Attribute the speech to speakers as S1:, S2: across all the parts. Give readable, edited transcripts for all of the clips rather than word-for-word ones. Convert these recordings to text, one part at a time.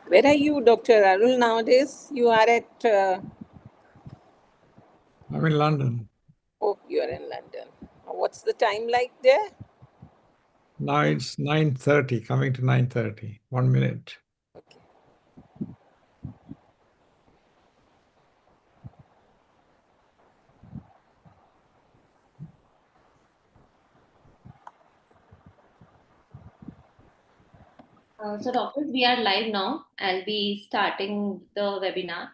S1: Where are you, Dr. Arul, nowadays? You are at...
S2: I'm in London.
S1: Oh, you are in London. What's the time like there?
S2: Now it's 9:30, coming to 9:30. 1 minute.
S1: Okay.
S3: So doctors, we are live now. I'll be starting the webinar.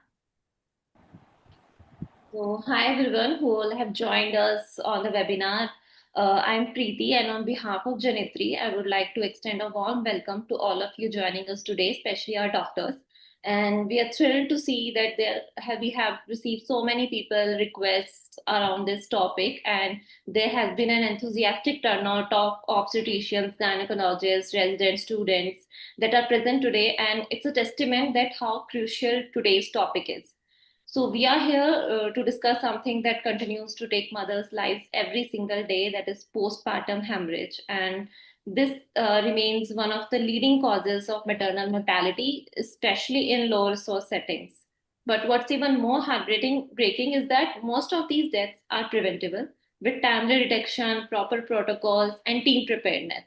S3: So hi everyone who will have joined us on the webinar. I'm Preeti, and on behalf of Janitri, I would like to extend a warm welcome to all of you joining us today, especially our doctors. And we are thrilled to see that we have received so many people requests around this topic, and there has been an enthusiastic turnout of obstetricians, gynecologists, resident students that are present today, and it's a testament that how crucial today's topic is. So we are here to discuss something that continues to take mothers' lives every single day, that is postpartum hemorrhage. And this remains one of the leading causes of maternal mortality, especially in low resource settings. But what's even more heartbreaking is that most of these deaths are preventable with timely detection, proper protocols, and team preparedness.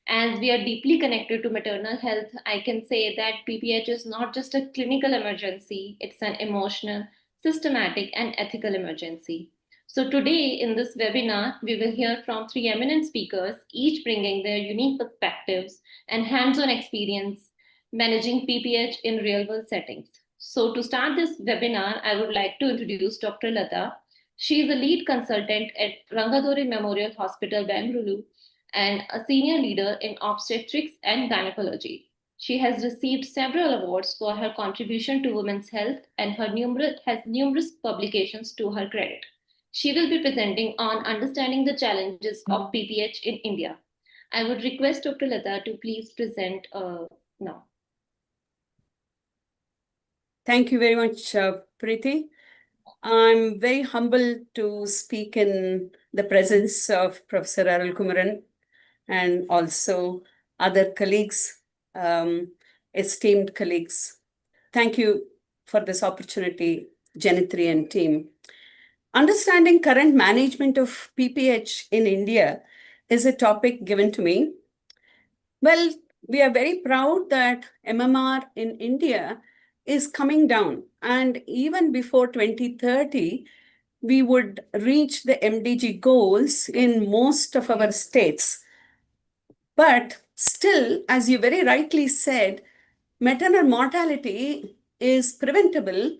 S3: As we are deeply connected to maternal health, I can say that PPH is not just a clinical emergency, it's an emotional, systematic, and ethical emergency. So, today in this webinar, we will hear from three eminent speakers, each bringing their unique perspectives and hands on experience managing PPH in real world settings. So, to start this webinar, I would like to introduce Dr. Lata. She is a lead consultant at Rangadore Memorial Hospital, Bengaluru, and a senior leader in obstetrics and gynecology. She has received several awards for her contribution to women's health and has numerous publications to her credit. She will be presenting on understanding the challenges of PPH in India. I would request Dr. Lata to please present now.
S4: Thank you very much, Preeti. I'm very humbled to speak in the presence of Professor Arulkumaran and also other colleagues, esteemed colleagues. Thank you for this opportunity, Janitri and team. Understanding current management of PPH in India is a topic given to me. Well, we are very proud that MMR in India is coming down, and even before 2030, we would reach the MDG goals in most of our states. But still, as you very rightly said, maternal mortality is preventable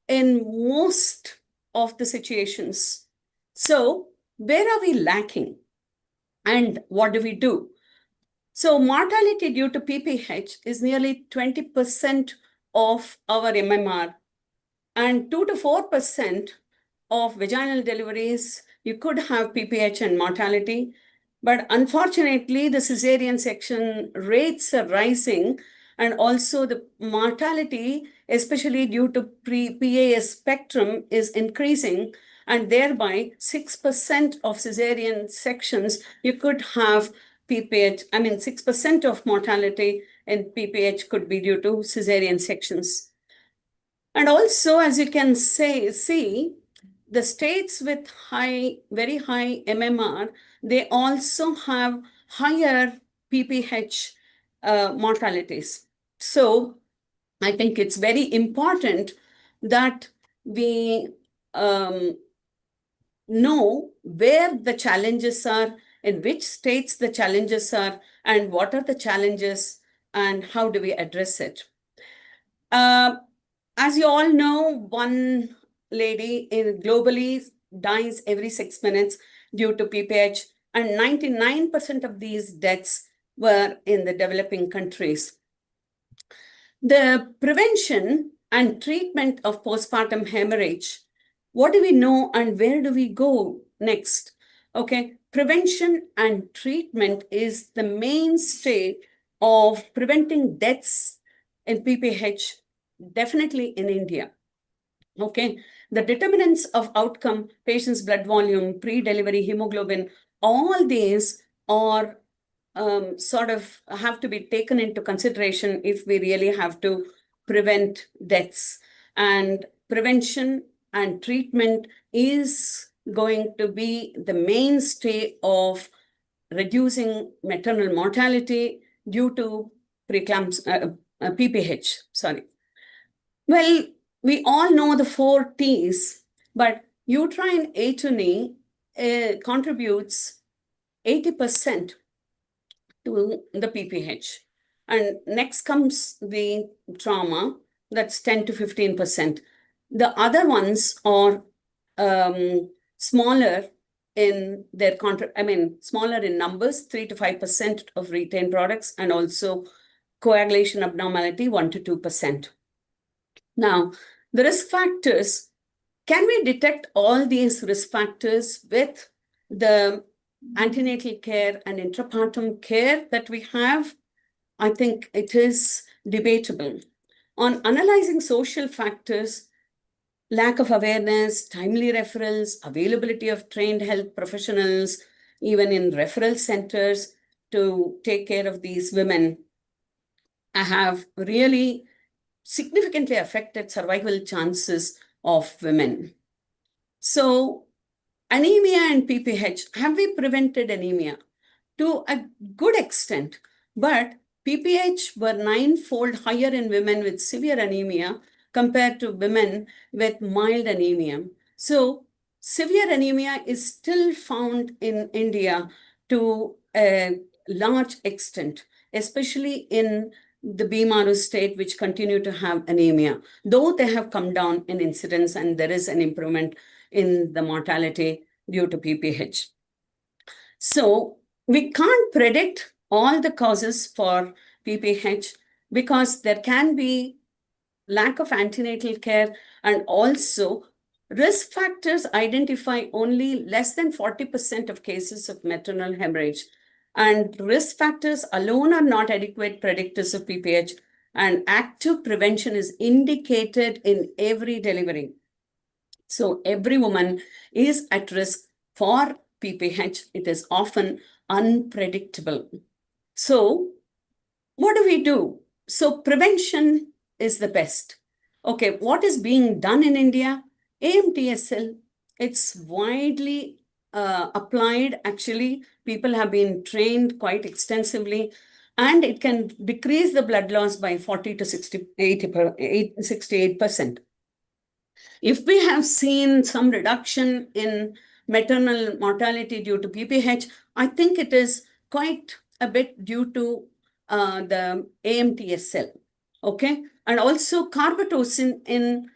S4: in most of the situations. So, where are we lacking? And what do we do? So, mortality due to PPH is nearly 20% of our MMR, and 2 to 4% of vaginal deliveries, you could have PPH and mortality. But unfortunately, the cesarean section rates are rising, and also the mortality, especially due to PAS spectrum, is increasing. And thereby, 6% of cesarean sections, you could have PPH. 6% of mortality in PPH could be due to cesarean sections. And also, as you can see, the states with very high MMR, they also have higher PPH mortalities. So I think it's very important that we know where the challenges are, in which states the challenges are, and what are the challenges, and how do we address it. As you all know, one lady globally dies every 6 minutes due to PPH, and 99% of these deaths were in the developing countries. The prevention and treatment of postpartum hemorrhage, what do we know and where do we go next? Okay, prevention and treatment is the mainstay of preventing deaths in PPH, definitely in India. Okay, the determinants of outcome, patient's blood volume, pre-delivery hemoglobin, all these are sort of have to be taken into consideration if we really have to prevent deaths. And prevention and treatment is going to be the mainstay of reducing maternal mortality due to PPH. Sorry. Well, we all know the 4 T's, but uterine atony contributes 80% to the PPH. And next comes the trauma, that's 10 to 15%. The other ones are smaller in their smaller in numbers, 3 to 5% of retained products, and also coagulation abnormality, 1 to 2%. Now, the risk factors, can we detect all these risk factors with the antenatal care and intrapartum care that we have? I think it is debatable. On analyzing social factors, lack of awareness, timely referrals, availability of trained health professionals, even in referral centers to take care of these women, have really significantly affected survival chances of women. So, anemia and PPH, have we prevented anemia? To a good extent, but PPH were 9-fold higher in women with severe anemia compared to women with mild anemia. So, severe anemia is still found in India to a large extent, especially in the Bimaru state, which continue to have anemia, though they have come down in incidence and there is an improvement in the mortality due to PPH. So we can't predict all the causes for PPH because there can be lack of antenatal care, and also risk factors identify only less than 40% of cases of maternal hemorrhage. And risk factors alone are not adequate predictors of PPH, and active prevention is indicated in every delivery. So every woman is at risk for PPH. It is often unpredictable. So what do we do? So prevention is the best. Okay, what is being done in India? AMTSL, it's widely applied. Actually, people have been trained quite extensively, and it can decrease the blood loss by 40 to 68%. If we have seen some reduction in maternal mortality due to PPH, I think it is quite a bit due to the AMTSL, okay? And also carbetocin in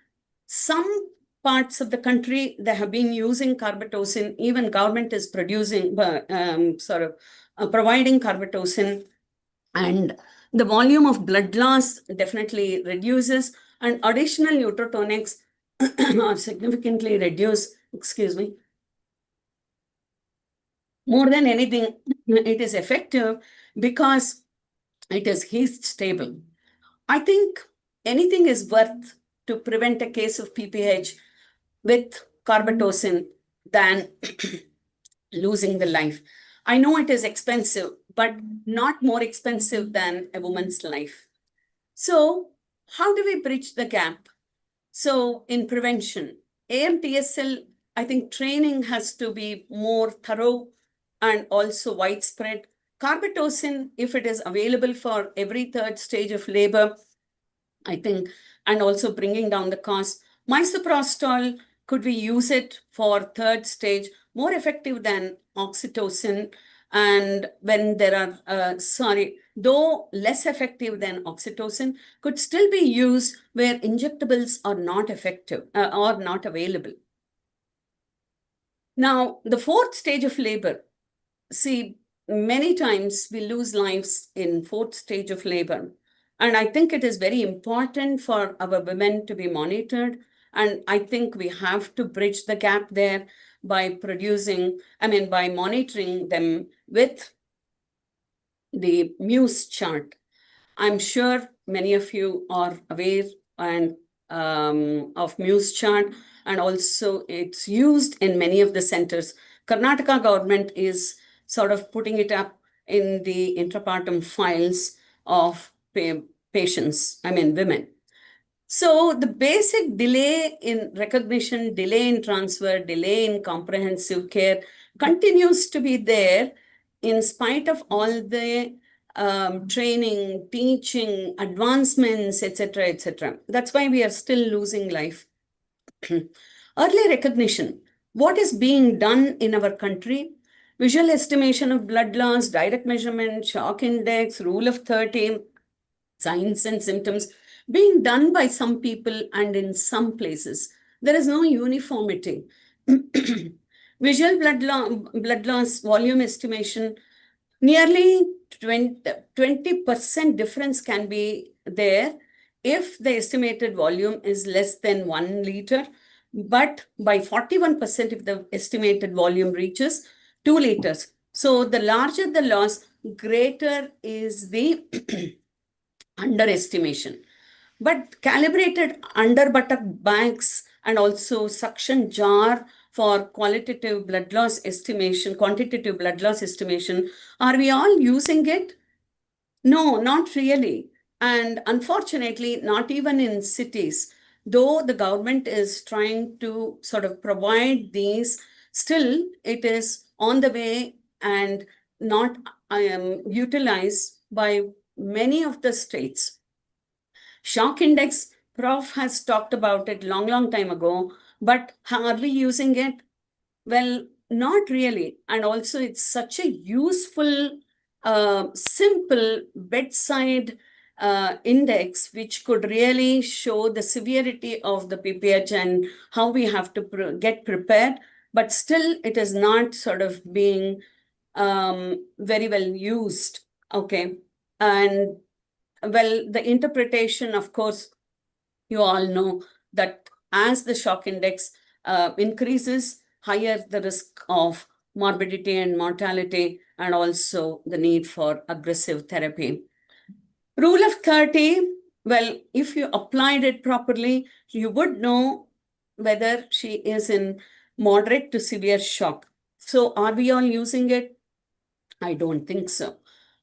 S4: some parts of the country, they have been using carbetocin. Even government is producing, providing carbetocin, and the volume of blood loss definitely reduces, and additional nutrotonics are significantly reduced, More than anything, it is effective because it is heat stable. I think anything is worth to prevent a case of PPH with carbetocin than losing the life. I know it is expensive, but not more expensive than a woman's life. So how do we bridge the gap? So in prevention, AMTSL, I think training has to be more thorough and also widespread. Carbetocin, if it is available for every 3rd stage of labor, I think, and also bringing down the cost. Misoprostol, could we use it for 3rd stage, more effective than oxytocin? And when there are, though less effective than oxytocin, could still be used where injectables are not effective or not available. Now, the 4th stage of labor, see, many times we lose lives in 4th stage of labor. And I think it is very important for our women to be monitored. And I think we have to bridge the gap there by by monitoring them with the Muse chart. I'm sure many of you are aware and of Muse chart, and also it's used in many of the centers. Karnataka government is sort of putting it up in the intrapartum files of patients, women. So the basic delay in recognition, delay in transfer, delay in comprehensive care continues to be there in spite of all the training, teaching, advancements, etc., etc. That's why we are still losing life. Early recognition. What is being done in our country? Visual estimation of blood loss, direct measurement, shock index, rule of 30, signs and symptoms being done by some people and in some places. There is no uniformity. Visual blood loss volume estimation, nearly 20% difference can be there if the estimated volume is less than 1 liter, but by 41% if the estimated volume reaches 2 liters. So the larger the loss, greater is the underestimation. But calibrated under buttock bags and also suction jar for quantitative blood loss estimation, are we all using it? No, not really. And unfortunately, not even in cities. Though the government is trying to sort of provide these, still it is on the way and not utilized by many of the states. Shock index, Prof has talked about it long time ago, but are we using it? Well, not really. And also it's such a useful, simple bedside index, which could really show the severity of the PPH and how we have to get prepared. But still, it is not sort of being very well used. Okay. And well, the interpretation, of course, you all know that as the shock index increases, higher the risk of morbidity and mortality, and also the need for aggressive therapy. Rule of 30, well, if you applied it properly, you would know whether she is in moderate to severe shock. So are we all using it? I don't think so,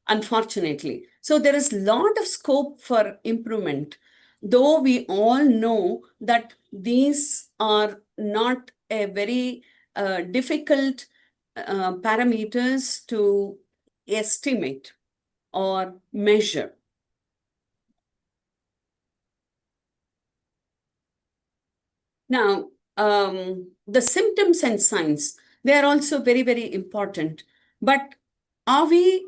S4: unfortunately. So there is a lot of scope for improvement, though we all know that these are not a very difficult parameters to estimate or measure. Now, the symptoms and signs, they are also very important. But are we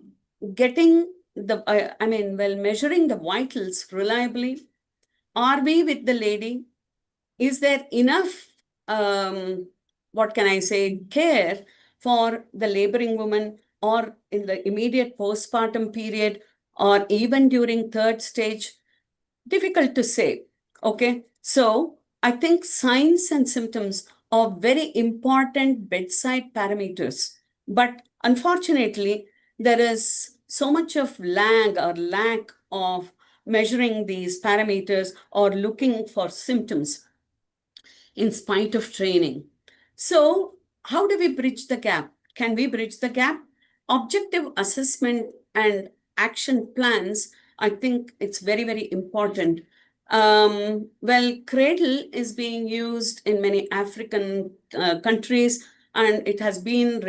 S4: getting measuring the vitals reliably? Are we with the lady? Is there enough, care for the laboring woman, or in the immediate postpartum period, or even during third stage? Difficult to say. Okay. So I think signs and symptoms are very important bedside parameters. But unfortunately, there is so much of lag or lack of measuring these parameters or looking for symptoms in spite of training. So how do we bridge the gap? Can we bridge the gap? Objective assessment and action plans, I think it's very important. Well, cradle is being used in many African countries, and it has been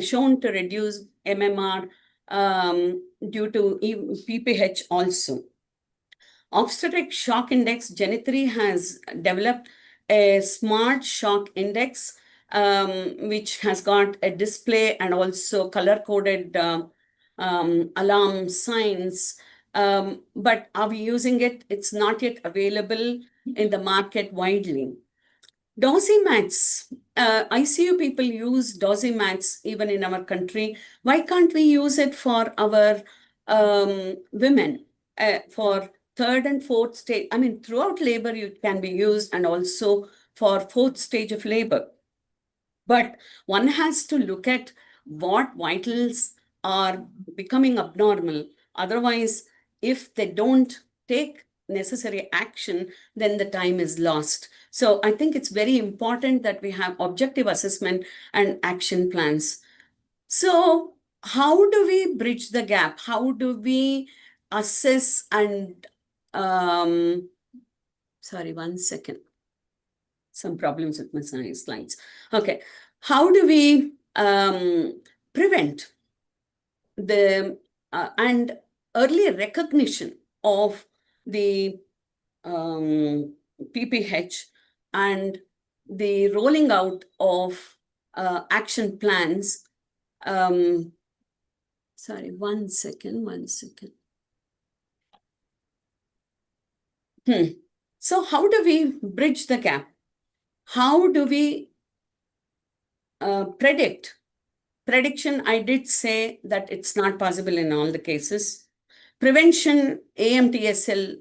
S4: shown to reduce MMR due to PPH also. Obstetric shock index, Janitri has developed a smart shock index, which has got a display and also color-coded alarm signs. But are we using it? It's not yet available in the market widely. Dosimats, ICU people use dosimats even in our country. Why can't we use it for our women for third and fourth stage? Throughout labor, it can be used, and also for fourth stage of labor. But one has to look at what vitals are becoming abnormal. Otherwise, if they don't take necessary action, then the time is lost. So I think it's very important that we have objective assessment and action plans. So how do we bridge the gap? How do we assess and, sorry, 1 second. Some problems with my slides. Okay. How do we prevent the and early recognition of the PPH and the rolling out of action plans? Sorry, 1 second. So how do we bridge the gap? How do we predict? Prediction, I did say that it's not possible in all the cases. Prevention, AMTSL,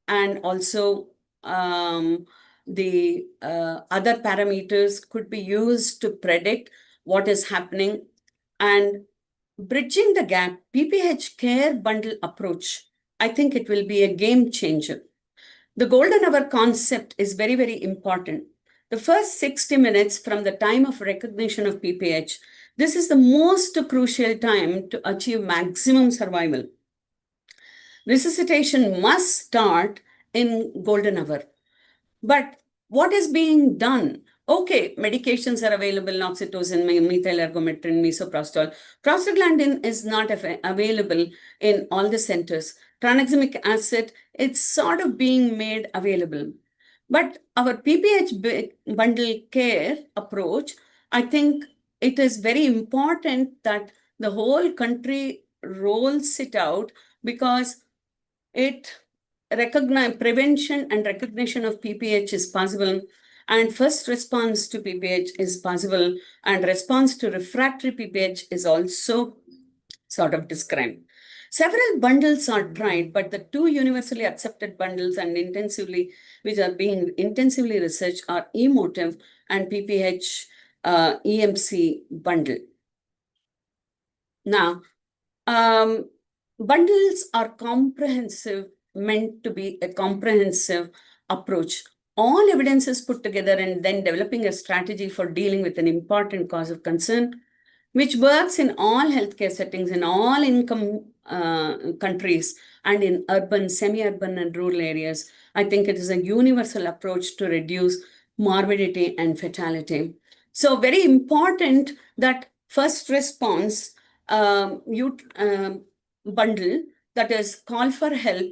S4: and also the other parameters could be used to predict what is happening. And bridging the gap, PPH care bundle approach, I think it will be a game changer. The golden hour concept is very, very important. The first 60 minutes from the time of recognition of PPH, this is the most crucial time to achieve maximum survival. Resuscitation must start in golden hour. But what is being done? Okay, medications are available, oxytocin, methyl ergometrin, misoprostol. Prostaglandin is not available in all the centers. Tranexamic acid, it's sort of being made available. But our PPH bundle care approach, I think it is very important that the whole country rolls it out, because it prevention and recognition of PPH is possible, and first response to PPH is possible, and response to refractory PPH is also sort of described. Several bundles are tried, but the two universally accepted bundles and which are being intensively researched are emotive and PPH EMC bundle. Now, bundles are comprehensive, meant to be a comprehensive approach. All evidence is put together and then developing a strategy for dealing with an important cause of concern, which works in all healthcare settings, in all income countries, and in urban, semi-urban, and rural areas. I think it is a universal approach to reduce morbidity and fatality. So very important that first response bundle, that is call for help,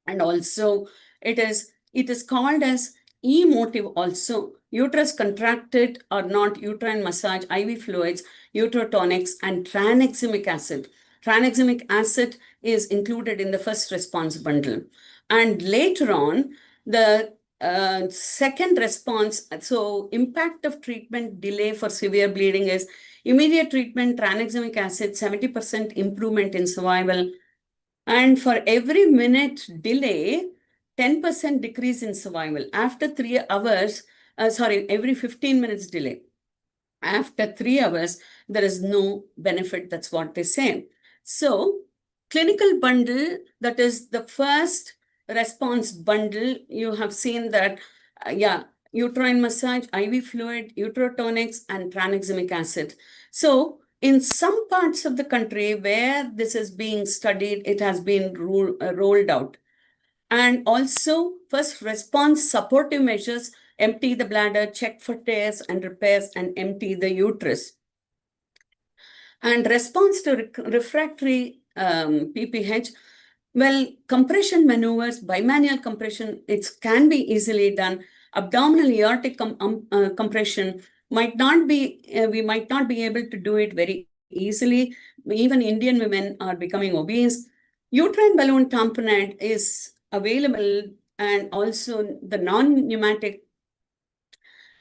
S4: and also it is called as emotive also. Uterus contracted or not, uterine massage, IV fluids, uterotonics, and tranexamic acid. Tranexamic acid is included in the first response bundle. And later on, the second response, so impact of treatment delay for severe bleeding is immediate treatment, tranexamic acid, 70% improvement in survival. And for every minute delay, 10% decrease in survival. After 3 hours, every 15 minutes delay. After 3 hours, there is no benefit. That's what they say. So, clinical bundle, that is the first response bundle, you have seen that, uterine massage, IV fluid, uterotonics, and tranexamic acid. So, in some parts of the country where this is being studied, it has been rolled out. And also, first response supportive measures, empty the bladder, check for tears and repairs, and empty the uterus. And response to refractory PPH, well, compression maneuvers, bimanual compression, it can be easily done. Abdominal aortic compression might not be, we might not be able to do it very easily. Even Indian women are becoming obese. Uterine balloon tamponade is available, and also the non-pneumatic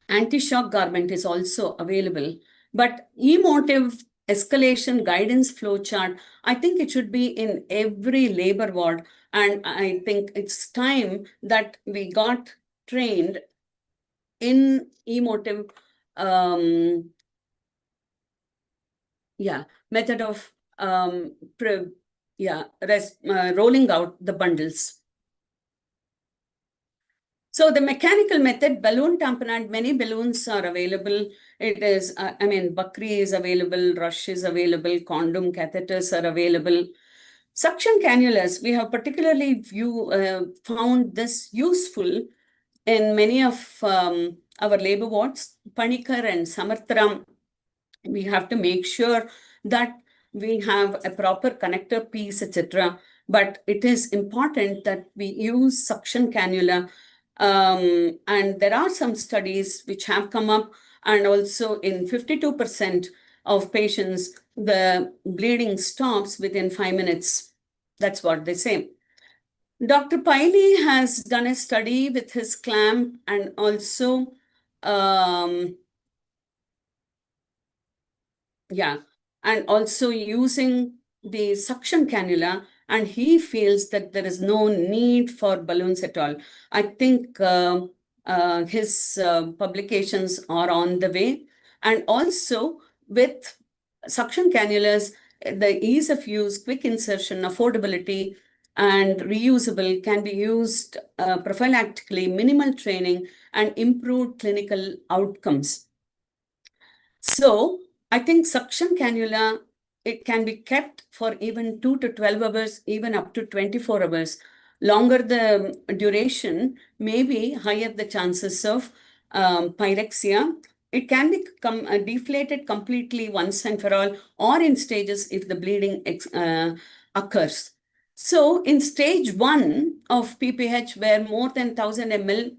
S4: antishock garment is also available. But emotive escalation guidance flow chart, I think it should be in every labor ward. And I think it's time that we got trained in emotive method of rolling out the bundles. So the mechanical method, balloon tamponade, many balloons are available. It is, Bakri is available, Rush is available, condom catheters are available. Suction cannulas, we have particularly found this useful in many of our labor wards. Panikar and Samartharam, we have to make sure that we have a proper connector piece, etc. But it is important that we use suction cannula. And there are some studies which have come up, and also in 52% of patients, the bleeding stops within 5 minutes. That's what they say. Dr. Piley has done a study with his clamp and also using the suction cannula, and he feels that there is no need for balloons at all. I think his publications are on the way. And also with suction cannulas, the ease of use, quick insertion, affordability, and reusable can be used prophylactically, minimal training, and improved clinical outcomes. So I think suction cannula, it can be kept for even 2 to 12 hours, even up to 24 hours. Longer the duration, maybe higher the chances of pyrexia. It can become deflated completely once and for all, or in stages if the bleeding occurs. So in stage 1 of PPH, where more than 1000 ml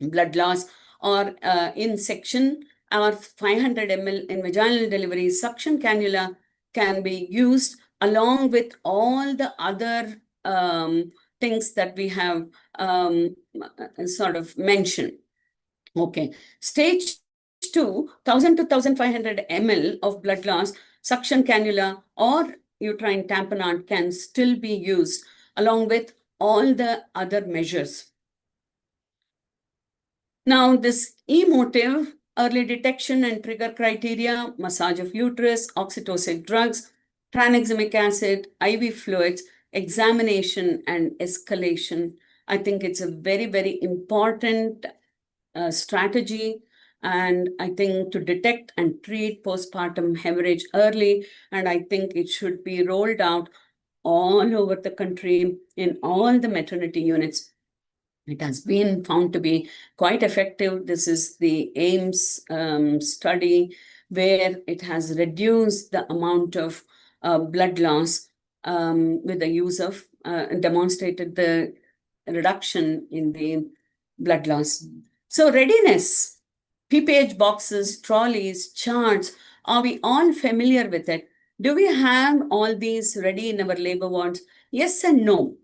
S4: blood loss, or in section, or 500 ml in vaginal delivery, suction cannula can be used along with all the other things that we have sort of mentioned. Okay, stage 2, 1000 to 1500 ml of blood loss, suction cannula or uterine tamponade can still be used along with all the other measures. Now, this E-motive, early detection and trigger criteria, massage of uterus, oxytocin drugs, tranexamic acid, IV fluids, examination and escalation. I think it's a very, very important strategy. And I think to detect and treat postpartum hemorrhage early, and I think it should be rolled out all over the country in all the maternity units. It has been found to be quite effective. This is the AIMS study, where it has reduced the amount of blood loss with the use of, demonstrated the reduction in the blood loss. So readiness, PPH boxes, trolleys, charts, are we all familiar with it? Do we have all these ready in our labor wards? Yes and no.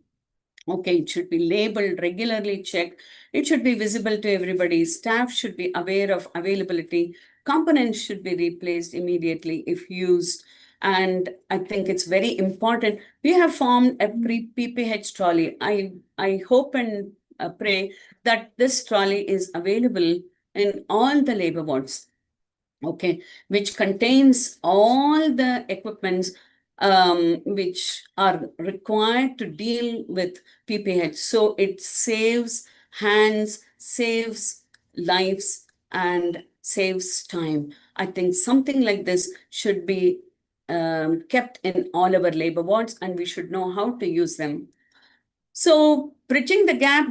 S4: Okay, it should be labeled, regularly checked. It should be visible to everybody. Staff should be aware of availability. Components should be replaced immediately if used. And I think it's very important. We have formed a PPH trolley. I hope and pray that this trolley is available in all the labor wards. Okay, which contains all the equipments which are required to deal with PPH. So it saves hands, saves lives, and saves time. I think something like this should be kept in all our labor wards, and we should know how to use them. So bridging the gap,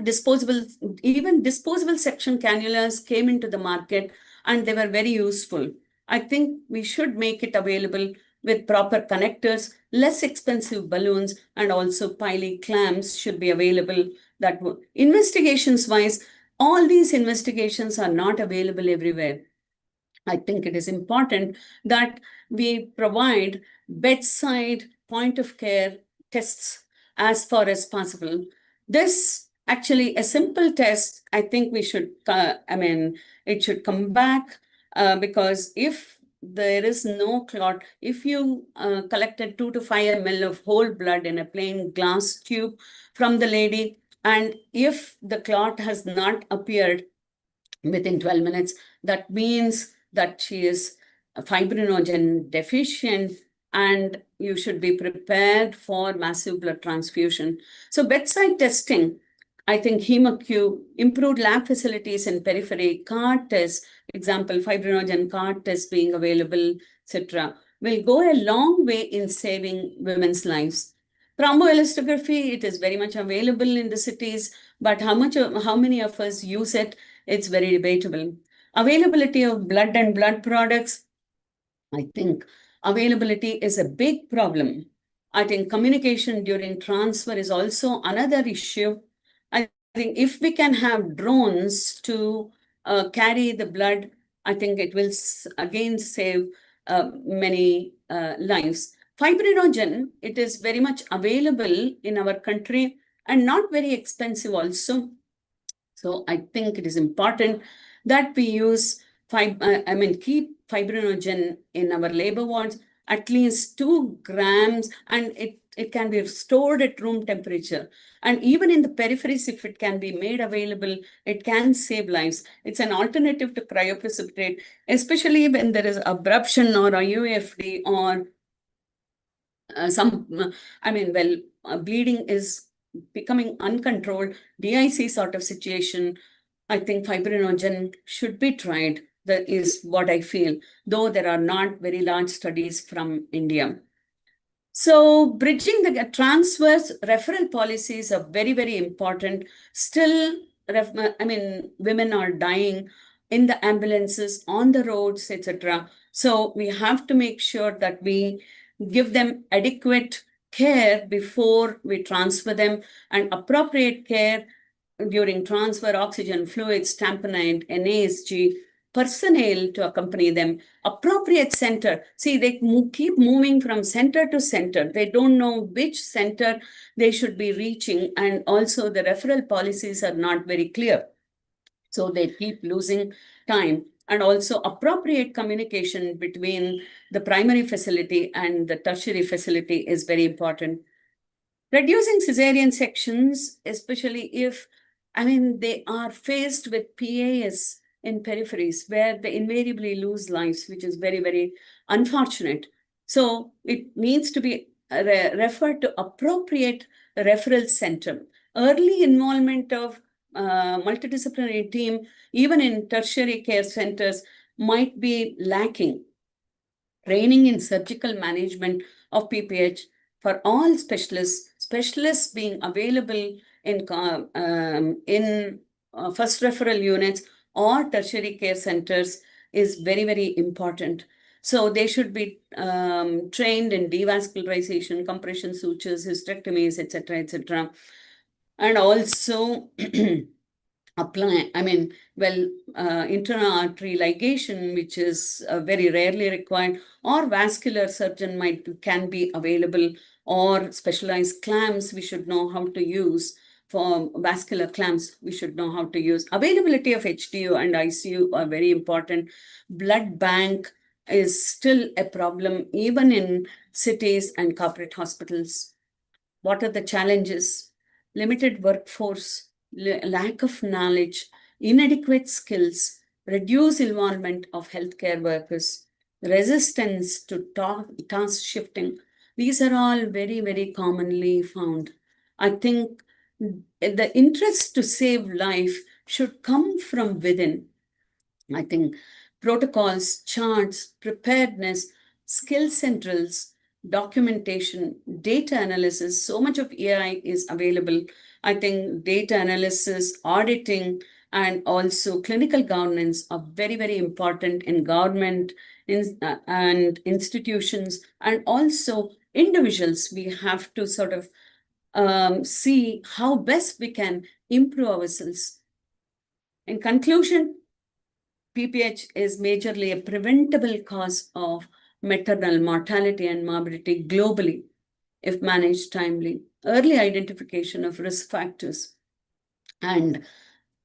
S4: even disposable section cannulas came into the market, and they were very useful. I think we should make it available with proper connectors, less expensive balloons, and also Piley clamps should be available. That investigations wise, all these investigations are not available everywhere. I think it is important that we provide bedside point of care tests as far as possible. This actually a simple test, I think we should, it should come back because if there is no clot, if you collected 2 to 5 ml of whole blood in a plain glass tube from the lady, and if the clot has not appeared within 12 minutes, that means that she is fibrinogen deficient, and you should be prepared for massive blood transfusion. So bedside testing, I think HemoQ, improved lab facilities in periphery, card tests, example, fibrinogen card tests being available, etc., will go a long way in saving women's lives. Thromboelastography, it is very much available in the cities, but how many of us use it? It's very debatable. Availability of blood and blood products, I think availability is a big problem. I think communication during transfer is also another issue. I think if we can have drones to carry the blood, I think it will again save many lives. Fibrinogen, it is very much available in our country and not very expensive also. So I think it is important that we use, keep fibrinogen in our labor wards at least 2 grams, and it can be stored at room temperature. And even in the peripheries, if it can be made available, it can save lives. It's an alternative to cryoprecipitate, especially when there is abruption or IUFD or bleeding is becoming uncontrolled, DIC sort of situation. I think fibrinogen should be tried. That is what I feel, though there are not very large studies from India. So bridging the transfers, referral policies are very, very important. Still, women are dying in the ambulances, on the roads, etc. So we have to make sure that we give them adequate care before we transfer them, and appropriate care during transfer, oxygen, fluids, tamponade, NASG, personnel to accompany them, appropriate center. See, they keep moving from center to center. They don't know which center they should be reaching, and also the referral policies are not very clear. So they keep losing time, and also appropriate communication between the primary facility and the tertiary facility is very important. Reducing cesarean sections, especially if, they are faced with PAS in peripheries where they invariably lose lives, which is very, very unfortunate. So it needs to be referred to appropriate referral center. Early involvement of multidisciplinary team, even in tertiary care centers, might be lacking. Training in surgical management of PPH for all specialists being available in first referral units or tertiary care centers is very, very important. So they should be trained in devascularization, compression sutures, hysterectomies, etc., etc. And also internal artery ligation, which is very rarely required, or vascular surgeon can be available, or specialized clamps we should know how to use. For vascular clamps, we should know how to use. Availability of HDU and ICU are very important. Blood bank is still a problem, even in cities and corporate hospitals. What are the challenges? Limited workforce, lack of knowledge, inadequate skills, reduced involvement of healthcare workers, resistance to task shifting. These are all very, very commonly found. I think the interest to save life should come from within. I think protocols, charts, preparedness, skill centrals, documentation, data analysis, so much of AI is available. I think data analysis, auditing, and also clinical governance are very, very important in government and institutions, and also individuals. We have to sort of see how best we can improve ourselves. In conclusion, PPH is majorly a preventable cause of maternal mortality and morbidity globally if managed timely. Early identification of risk factors and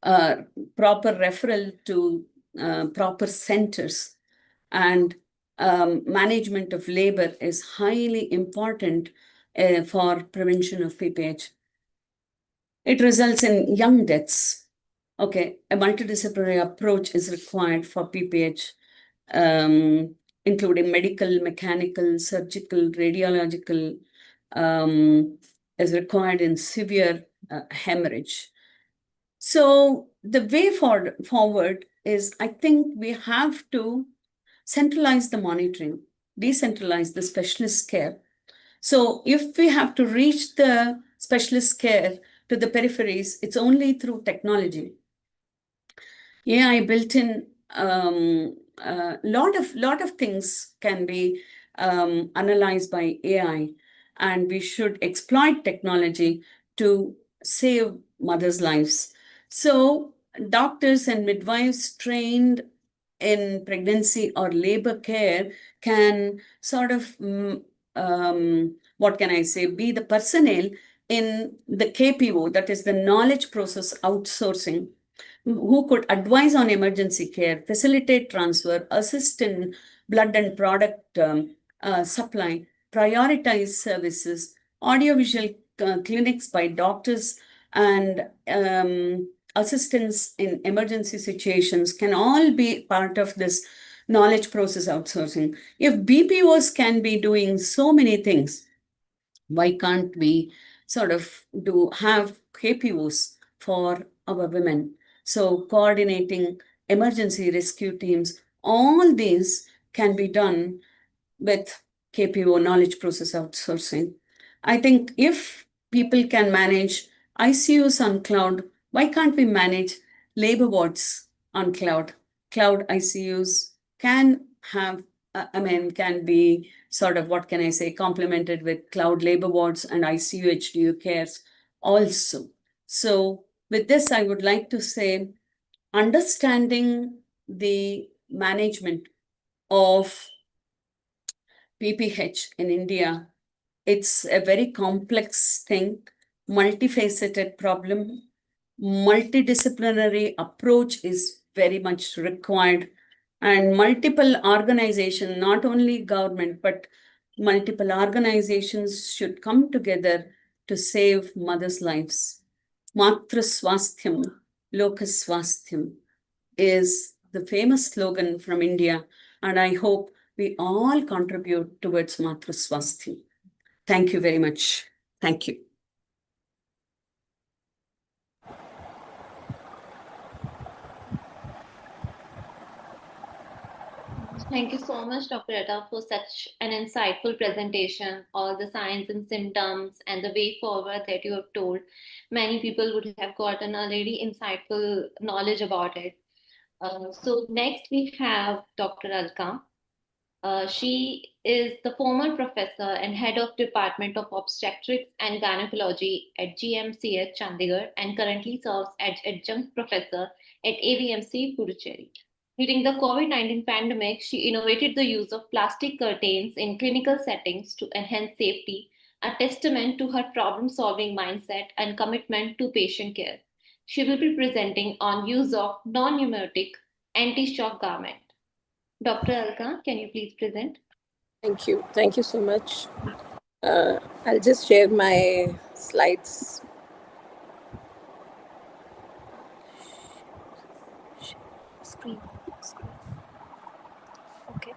S4: proper referral to proper centers and management of labor is highly important for prevention of PPH. It results in young deaths. Okay, a multidisciplinary approach is required for PPH, including medical, mechanical, surgical, radiological, is required in severe hemorrhage. So the way forward is, I think we have to centralize the monitoring, decentralize the specialist care. So if we have to reach the specialist care to the peripheries, it's only through technology. AI built in, lot of things can be analyzed by AI, and we should exploit technology to save mothers' lives. So doctors and midwives trained in pregnancy or labor care can sort of, what can I say, be the personnel in the KPO, that is the knowledge process outsourcing, who could advise on emergency care, facilitate transfer, assist in blood and product supply, prioritize services, audiovisual clinics by doctors, and assistance in emergency situations can all be part of this knowledge process outsourcing. If BPOs can be doing so many things, why can't we sort of have KPOs for our women? So coordinating emergency rescue teams, all these can be done with KPO, knowledge process outsourcing. I think if people can manage ICUs on cloud, why can't we manage labor wards on cloud? Cloud ICUs can have, can be sort of, what can I say, complemented with cloud labor wards and ICU HDU cares also. So with this, I would like to say, understanding the management of PPH in India, it's a very complex thing, multifaceted problem. Multidisciplinary approach is very much required, and multiple organizations, not only government, but multiple organizations should come together to save mothers' lives. Matra Swasthyam, Loka Swasthyam is the famous slogan from India, and I hope we all contribute towards Matra Swasthyam. Thank you very much. Thank you.
S3: Thank you so much, Dr. Lata, for such an insightful presentation. All the signs and symptoms and the way forward that you have told. Many people would have gotten a really insightful knowledge about it. So next we have Dr. Alka. She is the former professor and head of Department of Obstetrics and Gynecology at GMCH Chandigarh and currently serves as adjunct professor at AVMC Puducherry. During the COVID-19 pandemic, she innovated the use of plastic curtains in clinical settings to enhance safety, a testament to her problem-solving mindset and commitment to patient care. She will be presenting on use of non-pneumatic anti-shock garment. Dr. Alka, can you please present?
S1: Thank you. Thank you so much. I'll just share my slides. Screen. Okay.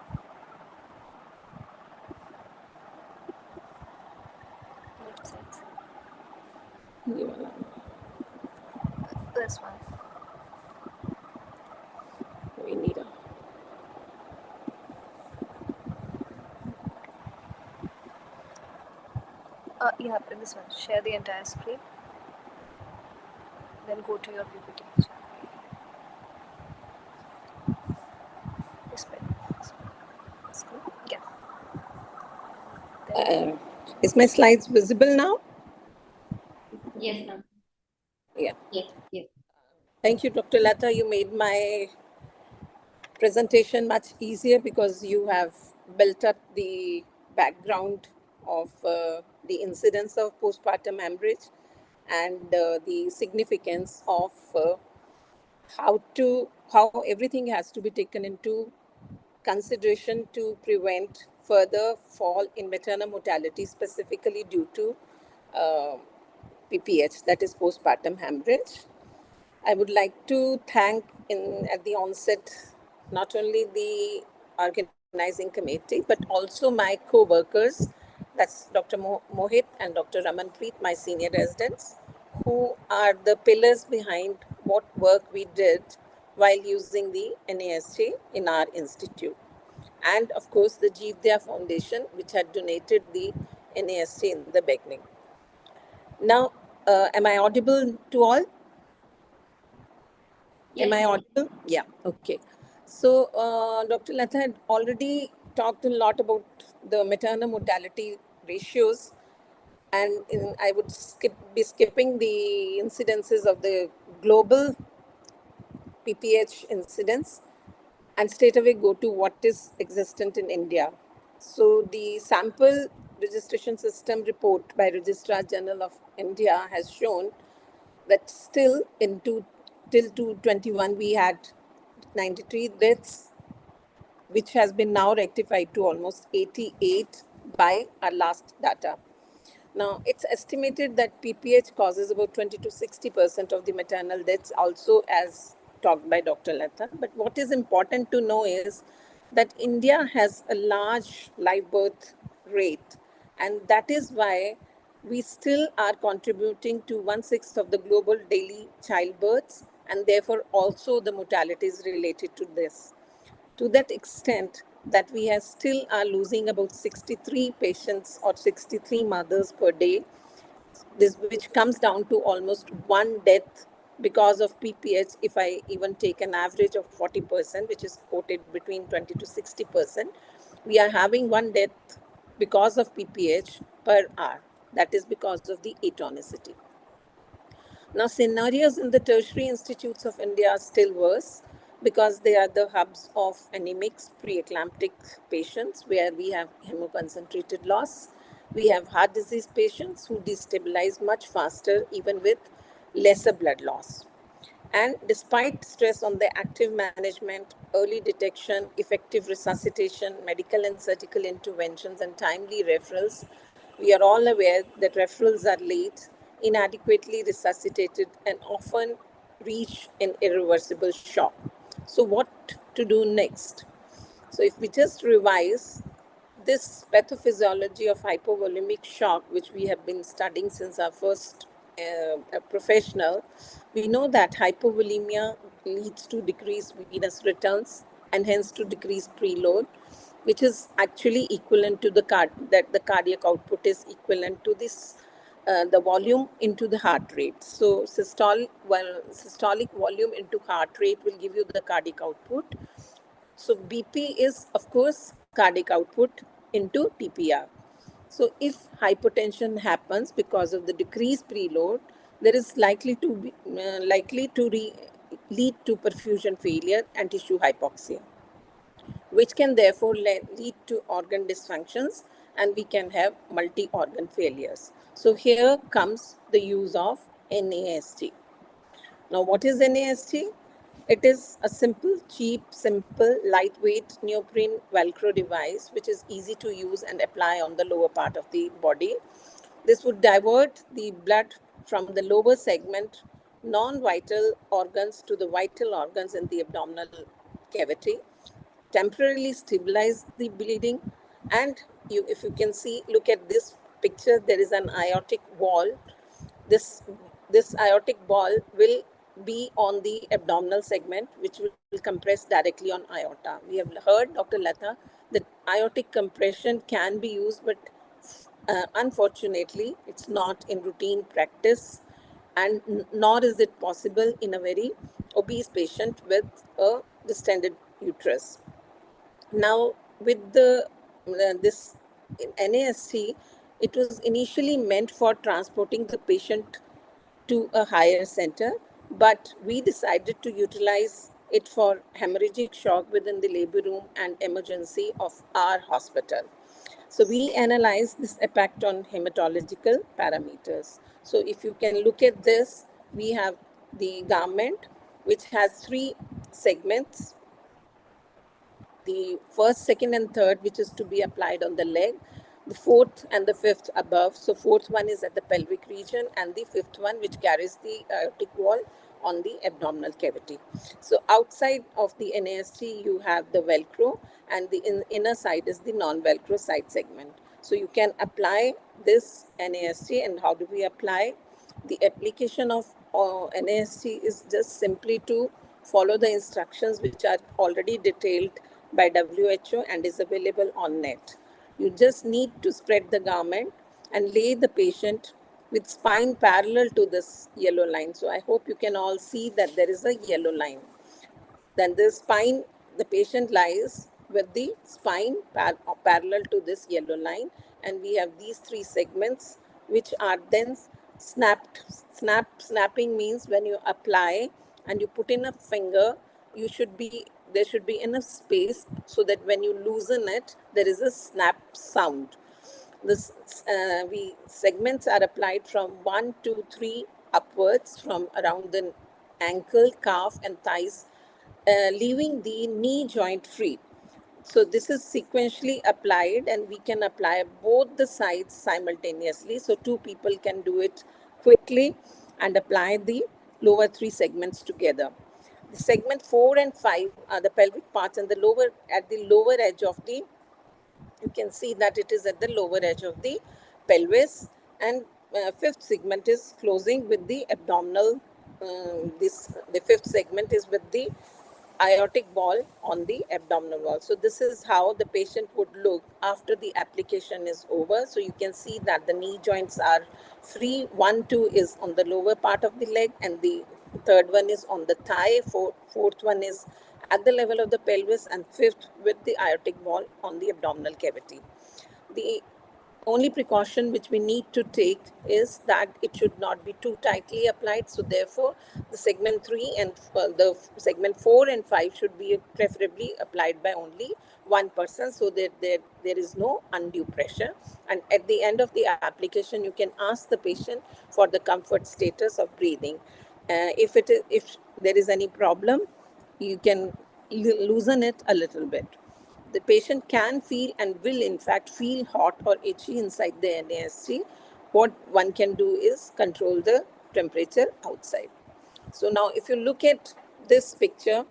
S1: This one. We need a. Yeah, this one. Share the entire screen. Then go to your PPT. Yeah. Is my slides visible now?
S3: Yes, ma'am.
S1: Yeah.
S3: Yes.
S1: Thank you, Dr. Lata. You made my presentation much easier because you have built up the background of the incidence of postpartum hemorrhage and the significance of how everything has to be taken into consideration to prevent further fall in maternal mortality, specifically due to PPH, that is postpartum hemorrhage. I would like to thank at the onset not only the organizing committee but also my co-workers, that's Dr. Mohit and Dr. Ramanpreet, my senior residents, who are the pillars behind what work we did while using the NAST in our institute. And of course, the Jeevdaya Foundation, which had donated the NAST in the beginning. Now, am I audible to all?
S3: Yes.
S1: Am I audible? Yeah, okay. So, Dr. Lata had already talked a lot about the maternal mortality ratios, and I would be skipping the incidences of the global PPH incidence and straight away go to what is existent in India. So, the sample registration system report by Registrar General of India has shown that still till 2021 we had 93 deaths, which has been now rectified to almost 88 by our last data. Now, it's estimated that PPH causes about 20 to 60% of the maternal deaths, also as talked by Dr. Lata. But what is important to know is that India has a large live birth rate, and that is why we still are contributing to 1/6 of the global daily childbirths, and therefore also the mortalities related to this. To that extent that we are still are losing about 63 patients or 63 mothers per day, this which comes down to almost one death because of PPH. If I even take an average of 40%, which is quoted between 20 to 60%, we are having one death because of PPH per hour. That is because of the atonicity. Now, scenarios in the tertiary institutes of India are still worse because they are the hubs of anemics, preeclamptic patients where we have hemoconcentrated loss. We have heart disease patients who destabilize much faster even with lesser blood loss. And despite stress on the active management, early detection, effective resuscitation, medical and surgical interventions, and timely referrals, we are all aware that referrals are late, inadequately resuscitated, and often reach an irreversible shock. So, what to do next? So, if we just revise this pathophysiology of hypovolemic shock, which we have been studying since our first professional, we know that hypovolemia leads to decreased venous returns and hence to decreased preload, which is actually equivalent to the cardiac output is equivalent to this the volume into the heart rate. So systolic volume into heart rate will give you the cardiac output. So BP is, of course, cardiac output into TPR. So if hypotension happens because of the decreased preload, there is likely to lead to perfusion failure and tissue hypoxia, which can therefore lead to organ dysfunctions, and we can have multi-organ failures. So here comes the use of NAST. Now, what is NAST? It is a simple, lightweight neoprene Velcro device which is easy to use and apply on the lower part of the body. This would divert the blood from the lower segment non-vital organs to the vital organs in the abdominal cavity, temporarily stabilize the bleeding, and if you can see, look at this picture, there is an aortic wall. This aortic ball will be on the abdominal segment, which will compress directly on aorta. We have heard, Dr. Lata, that aortic compression can be used, but unfortunately, it's not in routine practice, and nor is it possible in a very obese patient with a distended uterus. Now, with this NAST, it was initially meant for transporting the patient to a higher center, but we decided to utilize it for hemorrhagic shock within the labor room and emergency of our hospital. So we analyzed this impact on hematological parameters. So if you can look at this, we have the garment, which has three segments: the first, second, and third, which is to be applied on the leg, the fourth and the fifth above. So fourth one is at the pelvic region, and the fifth one, which carries the aortic wall, on the abdominal cavity. So outside of the NAST, you have the Velcro, and the inner side is the non-Velcro side segment. So you can apply this NAST. And how do we apply? The application of NAST is just simply to follow the instructions which are already detailed by WHO and is available on net. You just need to spread the garment and lay the patient with spine parallel to this yellow line. So I hope you can all see that there is a yellow line. Then the spine, the patient lies with the spine parallel to this yellow line, and we have these three segments which are then snapped. Snapping means when you apply and you put in a finger, there should be enough space so that when you loosen it, there is a snap sound. This we segments are applied from 1, 2, 3 upwards from around the ankle, calf, and thighs, leaving the knee joint free. So this is sequentially applied, and we can apply both the sides simultaneously. So two people can do it quickly and apply the lower three segments together. The segment 4 and 5 are the pelvic parts, and at the lower edge of the, you can see that it is at the lower edge of the pelvis, and fifth segment is closing with the abdominal. The fifth segment is with the aortic ball on the abdominal wall. So this is how the patient would look after the application is over. So you can see that the knee joints are free. 1, 2 is on the lower part of the leg, and the third one is on the thigh. Fourth one is at the level of the pelvis, and fifth with the aortic wall on the abdominal cavity. The only precaution which we need to take is that it should not be too tightly applied. So therefore, the segment 3 and the segment 4 and 5 should be preferably applied by only one person, so that there is no undue pressure. And at the end of the application, you can ask the patient for the comfort status of breathing. If there is any problem, you can loosen it a little bit. The patient can feel and will in fact feel hot or itchy inside the NAST. What one can do is control the temperature outside. So now if you look at this picture,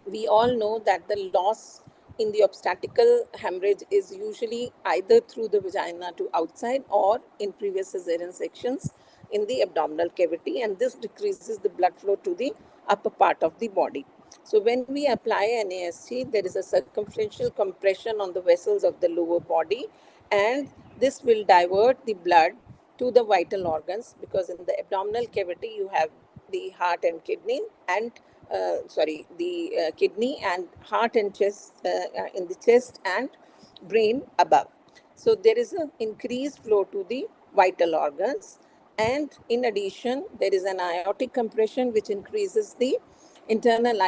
S1: we all know that the loss in the obstetrical hemorrhage is usually either through the vagina to outside or in previous cesarean sections in the abdominal cavity, and this decreases the blood flow to the upper part of the body. So when we apply NAST, there is a circumferential compression on the vessels of the lower body, and this will divert the blood to the vital organs, because in the abdominal cavity you have the heart and kidney and the kidney and heart and chest in the chest and brain above. So there is an increased flow to the vital organs, and in addition there is an aortic compression which increases the internal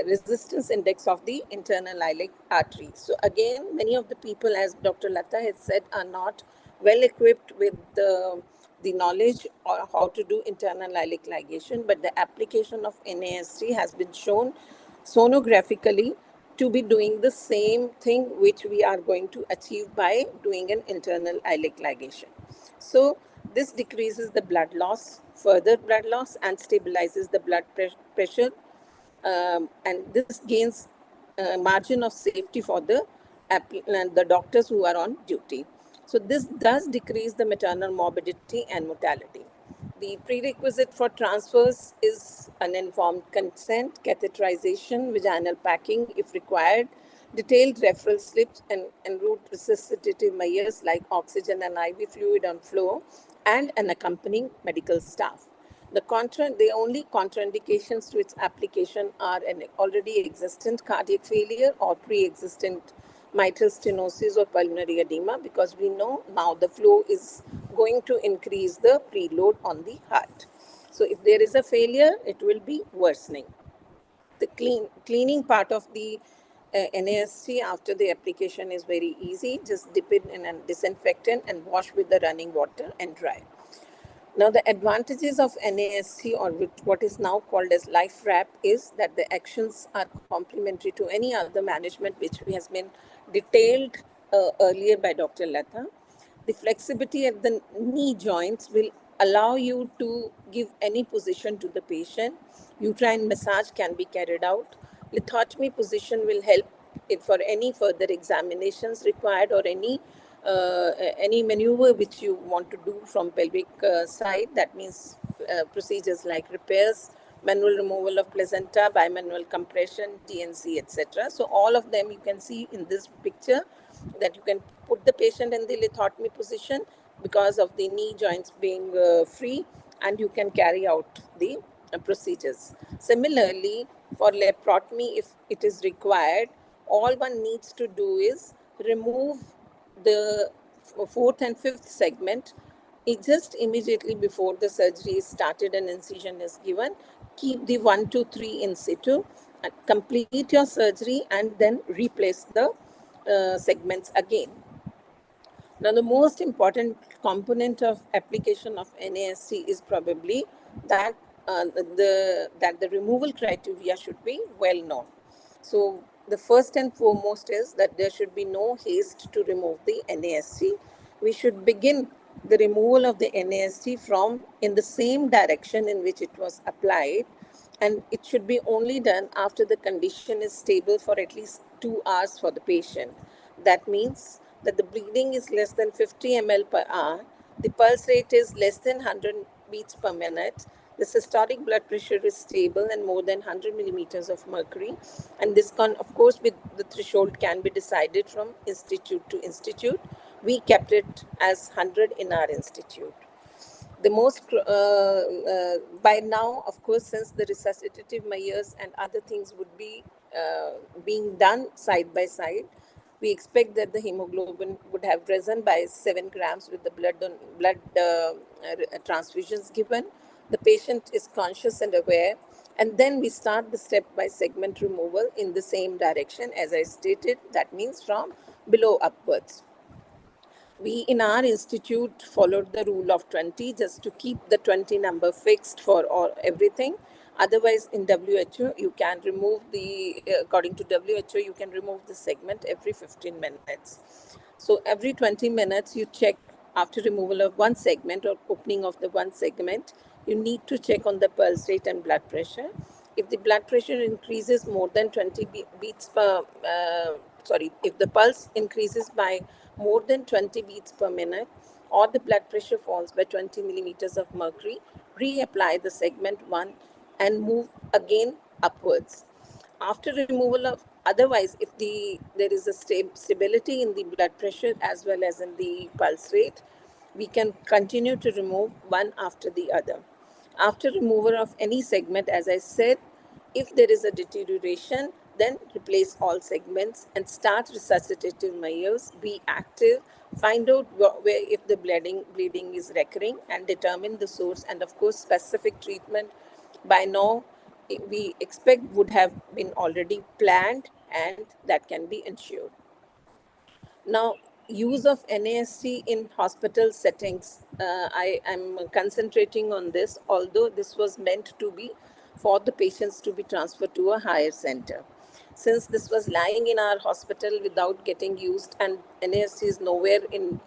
S1: resistance index of the internal iliac artery. So again, many of the people, as Dr. Lata has said, are not well equipped with the knowledge or how to do internal iliac ligation, but the application of NAST has been shown sonographically to be doing the same thing which we are going to achieve by doing an internal iliac ligation. So this decreases the blood loss, further blood loss, and stabilizes the blood pressure, and this gains margin of safety for the doctors who are on duty. So this does decrease the maternal morbidity and mortality. The prerequisite for transfers is an informed consent, catheterization, vaginal packing if required, detailed referral slips, and en route resuscitative measures like oxygen and IV fluid on floor, and an accompanying medical staff. The only contraindications to its application are an already existent cardiac failure or pre-existent mitral stenosis or pulmonary edema, because we know now the flow is going to increase the preload on the heart. So if there is a failure, it will be worsening. The cleaning part of the NAST after the application is very easy. Just dip it in a disinfectant and wash with the running water and dry. Now, the advantages of NAST, or what is now called as life wrap, is that the actions are complementary to any other management which has been detailed earlier by Dr. Lata. The flexibility at the knee joints will allow you to give any position to the patient. Uterine massage can be carried out. Lithotomy position will help it for any further examinations required, or any maneuver which you want to do from pelvic side. That means procedures like repairs, manual removal of placenta, bimanual compression, DNC, etc. So all of them you can see in this picture, that you can put the patient in the lithotomy position because of the knee joints being free, and you can carry out the procedures. Similarly, for laparotomy, if it is required, all one needs to do is remove the fourth and fifth segment. It just immediately before the surgery is started and incision is given, keep the 1, 2, 3 in situ, and complete your surgery, and then replace the segments again. Now, the most important component of application of NASC is probably that the removal criteria should be well known. So, the first and foremost is that there should be no haste to remove the NASC. We should begin the removal of the NASC from in the same direction in which it was applied, and it should be only done after the condition is stable for at least 2 hours for the patient. That means that the bleeding is less than 50 ml per hour, the pulse rate is less than 100 beats per minute, the systolic blood pressure is stable and more than 100 millimeters of mercury, and this can, of course, with the threshold can be decided from institute to institute. We kept it as 100 in our institute. The most by now, of course, since the resuscitative measures and other things would be being done side by side, we expect that the hemoglobin would have risen by 7 grams with the blood transfusions given. The patient is conscious and aware, and then we start the step by segment removal in the same direction as I stated. That means from below upwards. We in our institute followed the rule of 20 just to keep the 20 number fixed for all everything. Otherwise, in WHO, you can remove according to WHO, you can remove the segment every 15 minutes. So every 20 minutes, you check after removal of one segment or opening of the one segment, you need to check on the pulse rate and blood pressure. If the blood pressure increases more than 20 beats per, if the pulse increases by more than 20 beats per minute, or the blood pressure falls by 20 millimeters of mercury, reapply the segment 1 and move again upwards. After removal of, otherwise, if there is a stability in the blood pressure as well as in the pulse rate, we can continue to remove one after the other. After removal of any segment, as I said, if there is a deterioration, then replace all segments and start resuscitative measures. Be active, find out where if the bleeding is recurring, and determine the source, and of course specific treatment by now we expect would have been already planned, and that can be ensured. Now, use of NASC in hospital settings, I am concentrating on this, although this was meant to be for the patients to be transferred to a higher center. Since this was lying in our hospital without getting used, and NASC is nowhere in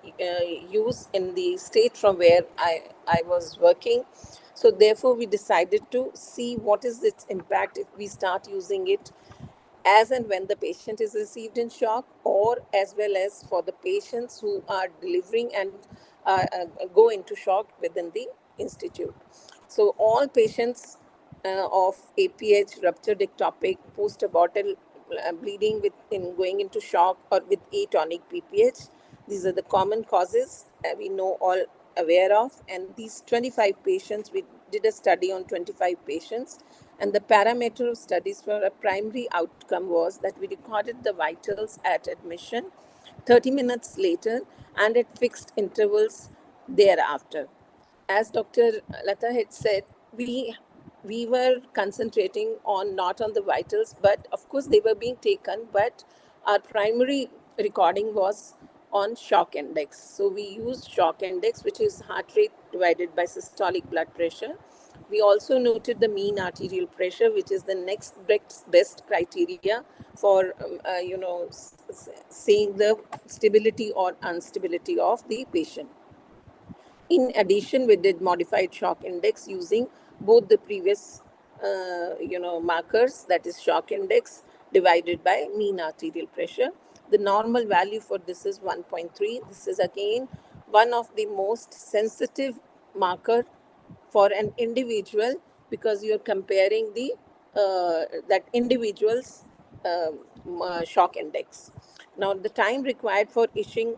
S1: use in the state from where I was working, so therefore we decided to see what is its impact if we start using it as and when the patient is received in shock, or as well as for the patients who are delivering and go into shock within the institute. So all patients of APH, ruptured ectopic, post-abortal bleeding with in going into shock, or with atonic PPH, these are the common causes we know all aware of. And these 25 patients, we did a study on 25 patients, and the parameter of studies for a primary outcome was that we recorded the vitals at admission, 30 minutes later, and at fixed intervals thereafter. As Dr. Lata had said, we were concentrating on not on the vitals, but of course they were being taken, but our primary recording was on shock index. So we used shock index, which is heart rate divided by systolic blood pressure. We also noted the mean arterial pressure, which is the next best criteria for seeing the stability or instability of the patient. In addition, we did modified shock index using both the previous, markers, that is shock index divided by mean arterial pressure. The normal value for this is 1.3. This is again one of the most sensitive marker for an individual, because you're comparing the that individual's shock index. Now, the time required for issuing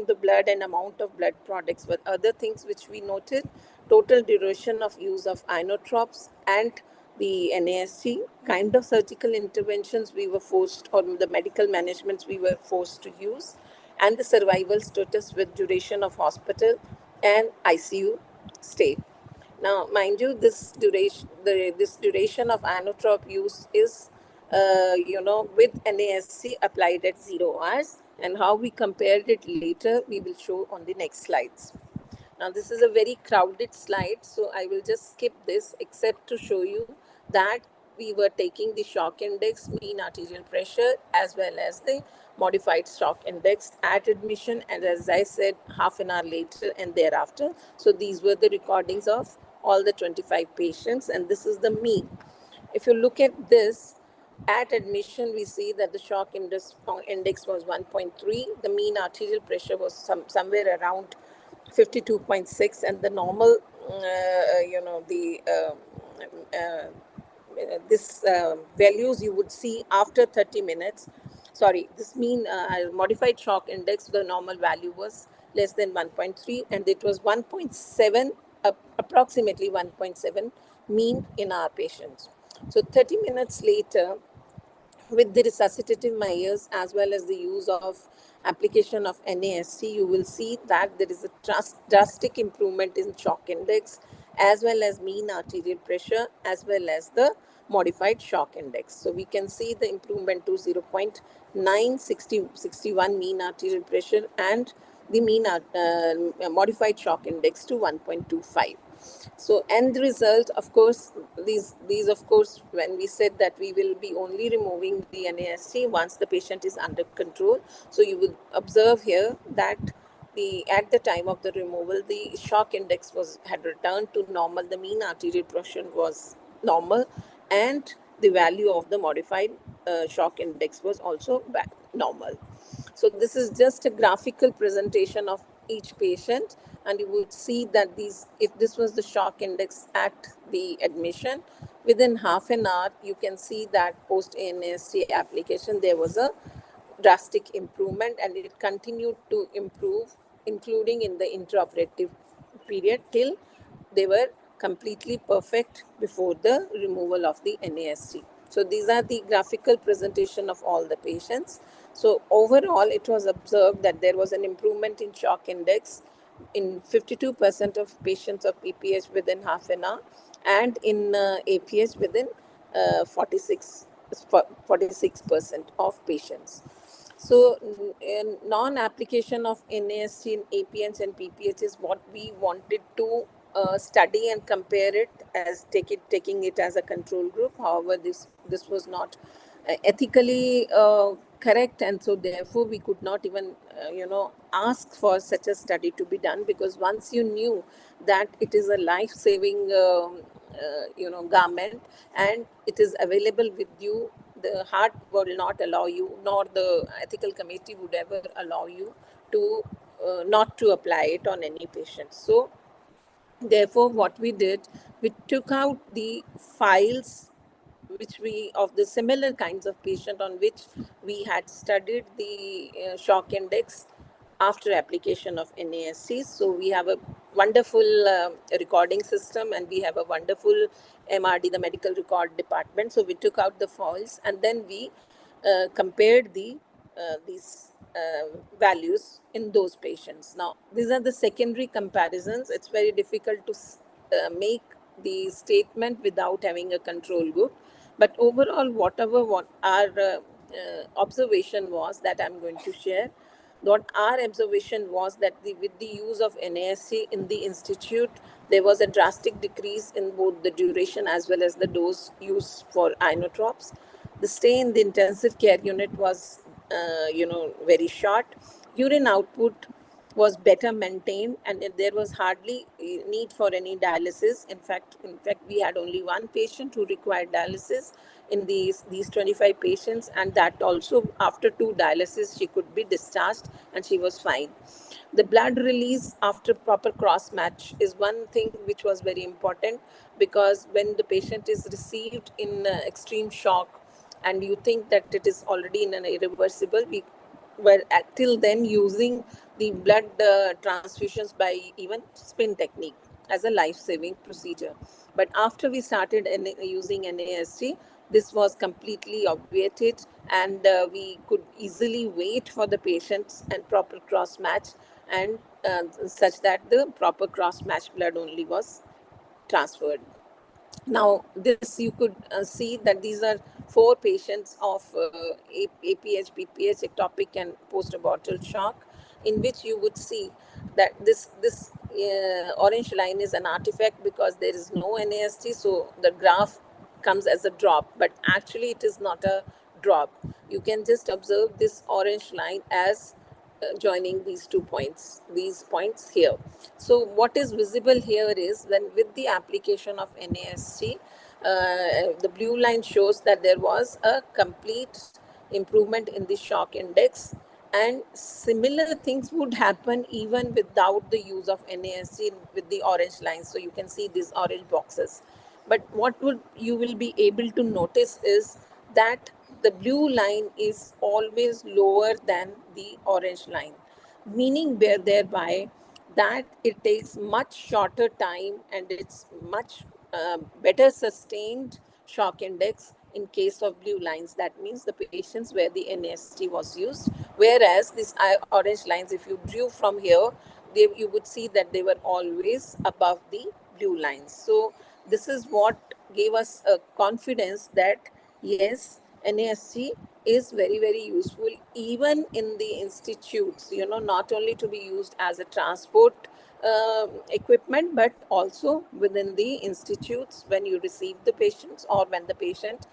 S1: the blood and amount of blood products were other things which we noted. Total duration of use of inotropes and the NAST, kind of surgical interventions we were forced, or the medical managements we were forced to use, and the survival status with duration of hospital and ICU stay. Now, mind you, this duration of inotrope use is, with NASC applied at 0 hours, and how we compared it later, we will show on the next slides. Now, this is a very crowded slide, so I will just skip this, except to show you that we were taking the shock index, mean arterial pressure, as well as the modified shock index at admission, and as I said, half an hour later and thereafter. So these were the recordings of all the 25 patients, and this is the mean. If you look at this, at admission, we see that the shock index was 1.3. The mean arterial pressure was somewhere around 52.6, and the normal, this values you would see after 30 minutes. Sorry, this mean modified shock index, the normal value was less than 1.3, and it was 1.7, approximately 1.7 mean in our patients. So 30 minutes later, with the resuscitative measures as well as the use of application of NAST, you will see that there is a drastic improvement in shock index, as well as mean arterial pressure, as well as the modified shock index. So we can see the improvement to 0.961 mean arterial pressure, and the mean modified shock index to 1.25. So end result, of course, these of course, when we said that we will be only removing the NAST once the patient is under control. So you will observe here that at the time of the removal, the shock index had returned to normal, the mean arterial pressure was normal, and the value of the modified shock index was also normal. So this is just a graphical presentation of each patient, and you would see that if this was the shock index at the admission, within half an hour, you can see that post NAST application, there was a drastic improvement, and it continued to improve, including in the intraoperative period, till they were completely perfect before the removal of the NAST. So these are the graphical presentation of all the patients. So overall, it was observed that there was an improvement in shock index in 52% of patients of PPH within half an hour, and in APH within 46% of patients. So non-application of NAST in APH and PPH is what we wanted to study and compare it as taking it as a control group. However, this was not ethically correct, and so therefore we could not even ask for such a study to be done, because once you knew that it is a life-saving garment and it is available with you, the heart will not allow you, nor the ethical committee would ever allow you to not to apply it on any patient. So therefore, what we did, we took out the files which we of the similar kinds of patient on which we had studied the shock index after application of NASCs. So we have a wonderful recording system, and we have a wonderful MRD, the medical record department. So we took out the files, and then we compared these values in those patients. Now, these are the secondary comparisons. It's very difficult to make the statement without having a control group. But overall, what our observation was, that I'm going to share, what our observation was that with the use of NASC in the institute, there was a drastic decrease in both the duration as well as the dose used for inotropes. The stay in the intensive care unit was, very short. Urine output was better maintained, and there was hardly need for any dialysis. In fact, we had only one patient who required dialysis, in these 25 patients, and that also after 2 dialysis she could be discharged and she was fine. The blood release after proper cross match is one thing which was very important, because when the patient is received in extreme shock and you think that it is already in an irreversible, we were till then using the blood transfusions by even spin technique as a life-saving procedure. But after we started using NAST, this was completely obviated, and we could easily wait for the patients and proper cross match, and such that the proper cross match blood only was transferred. Now, this you could see that these are 4 patients of APH, PPH, ectopic and post-abortal shock, in which you would see that this orange line is an artifact because there is no NAST, so the graph comes as a drop, but actually it is not a drop. You can just observe this orange line as joining these points here. So what is visible here is when with the application of NAST, the blue line shows that there was a complete improvement in the shock index, and similar things would happen even without the use of NAST with the orange lines. So you can see these orange boxes. But what would you will be able to notice is that the blue line is always lower than the orange line, meaning thereby that it takes much shorter time and it's much better sustained shock index in case of blue lines. That means the patients where the NAST was used, whereas these orange lines, if you drew from here, you would see that they were always above the blue lines. So this is what gave us a confidence that yes, NAST is very, very useful even in the institutes, not only to be used as a transport equipment, but also within the institutes when you receive the patients or when the patient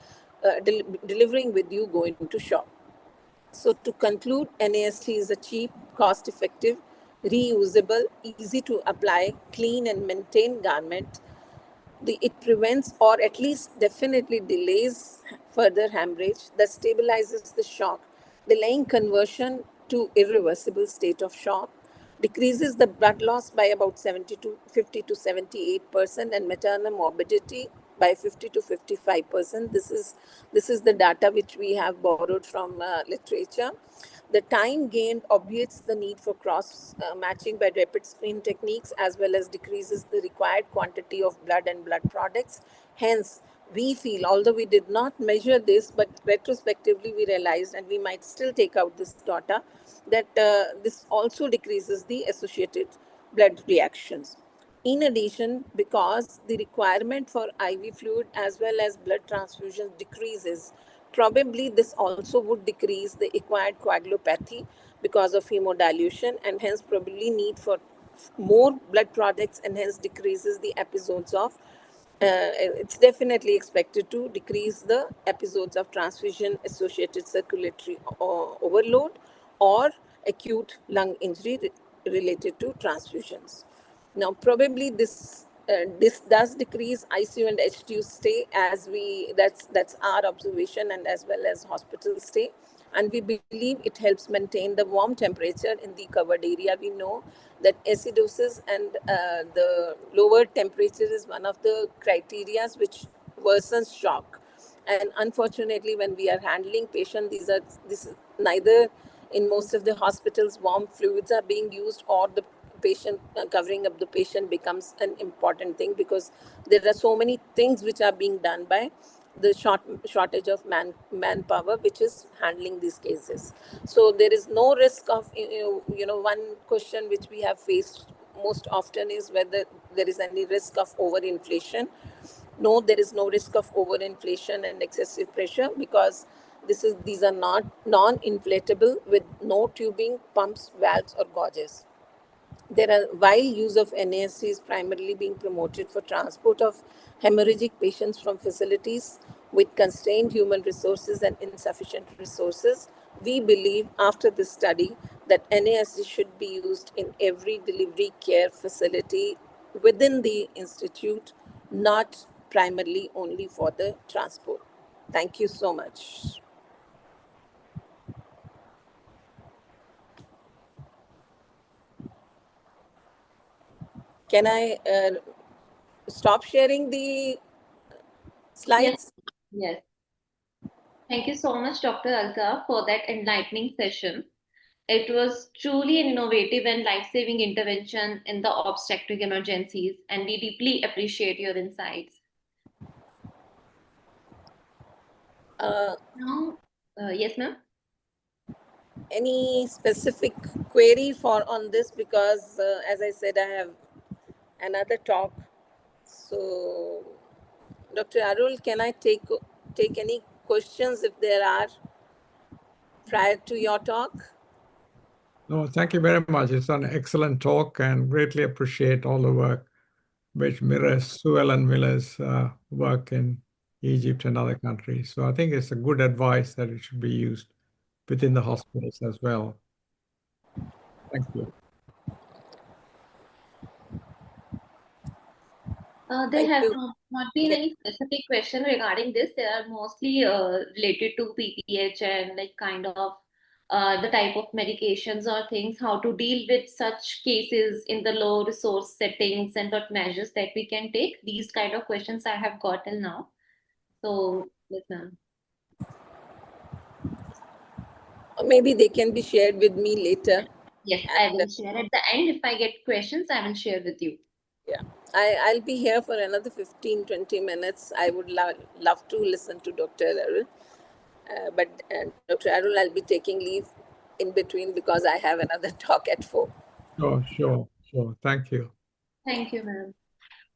S1: delivering with you go into shock. So to conclude, NAST is a cheap, cost-effective, reusable, easy to apply, clean and maintain garment. It prevents or at least definitely delays further hemorrhage, that stabilizes the shock, delaying conversion to irreversible state of shock, decreases the blood loss by about 70 to 50 to 78%, and maternal morbidity by 50 to 55%. This is the data which we have borrowed from literature. The time gained obviates the need for cross matching by rapid screen techniques, as well as decreases the required quantity of blood and blood products. Hence, we feel, although we did not measure this, but retrospectively we realized, and we might still take out this data, that this also decreases the associated blood reactions. In addition, because the requirement for IV fluid as well as blood transfusions decreases, probably this also would decrease the acquired coagulopathy because of hemodilution, and hence probably need for more blood products, and hence decreases the episodes of it's definitely expected to decrease the episodes of transfusion associated circulatory overload or acute lung injury related to transfusions. Now, probably this does decrease ICU and HDU stay, as that's our observation, and as well as hospital stay. And we believe it helps maintain the warm temperature in the covered area. We know that acidosis and the lower temperature is one of the criterias which worsens shock. And unfortunately, when we are handling patients, this is neither in most of the hospitals warm fluids are being used, or the patient covering up the patient becomes an important thing, because there are so many things which are being done by the shortage of manpower which is handling these cases. So there is no risk of one question which we have faced most often is whether there is any risk of overinflation. No, there is no risk of overinflation and excessive pressure, because these are not non-inflatable with no tubing, pumps, valves or gauges. While use of NASC is primarily being promoted for transport of hemorrhagic patients from facilities with constrained human resources and insufficient resources, we believe after this study that NASC should be used in every delivery care facility within the institute, not primarily only for the transport. Thank you so much. Can I stop sharing the slides?
S3: Yes. Thank you so much, Dr. Alka, for that enlightening session. It was truly an innovative and life-saving intervention in the obstetric emergencies, and we deeply appreciate your insights. Now, yes, ma'am.
S1: Any specific query for on this? Because as I said, I have another talk. So, Dr. Arul, can I take any questions if there are prior to your talk?
S2: No, thank you very much. It's an excellent talk and greatly appreciate all the work which mirrors Sue Ellen Miller's work in Egypt and other countries. So I think it's a good advice that it should be used within the hospitals as well. Thank you.
S3: There
S1: Thank
S3: have
S1: you.
S3: not been
S1: Yes.
S3: any specific question regarding this. They are mostly related to PPH and like kind of the type of medications or things, how to deal with such cases in the low resource settings and what measures that we can take. These kind of questions I have got till now. So, yes, ma'am.
S1: Maybe they can be shared with me later.
S3: Yes, I
S1: And
S3: will share at the end. If I get questions, I will share with you.
S1: yeah, I'll be here for another 15, 20 minutes. I would love to listen to Dr. Arul. But Dr. Arul, I'll be taking leave in between because I have another talk at 4.
S2: Sure. Thank you.
S3: Thank you, ma'am.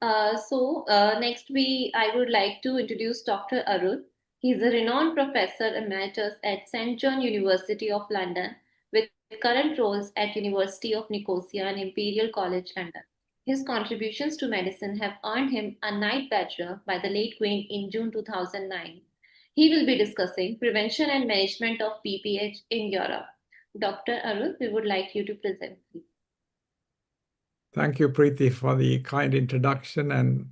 S3: Next I would like to introduce Dr. Arul. He's a renowned professor emeritus at St. John University of London with current roles at University of Nicosia and Imperial College London. His contributions to medicine have earned him a Knight Bachelor by the late Queen in June 2009. He will be discussing prevention and management of PPH in Europe. Dr. Arul, we would like you to present, please.
S2: Thank you, Preeti, for the kind introduction, and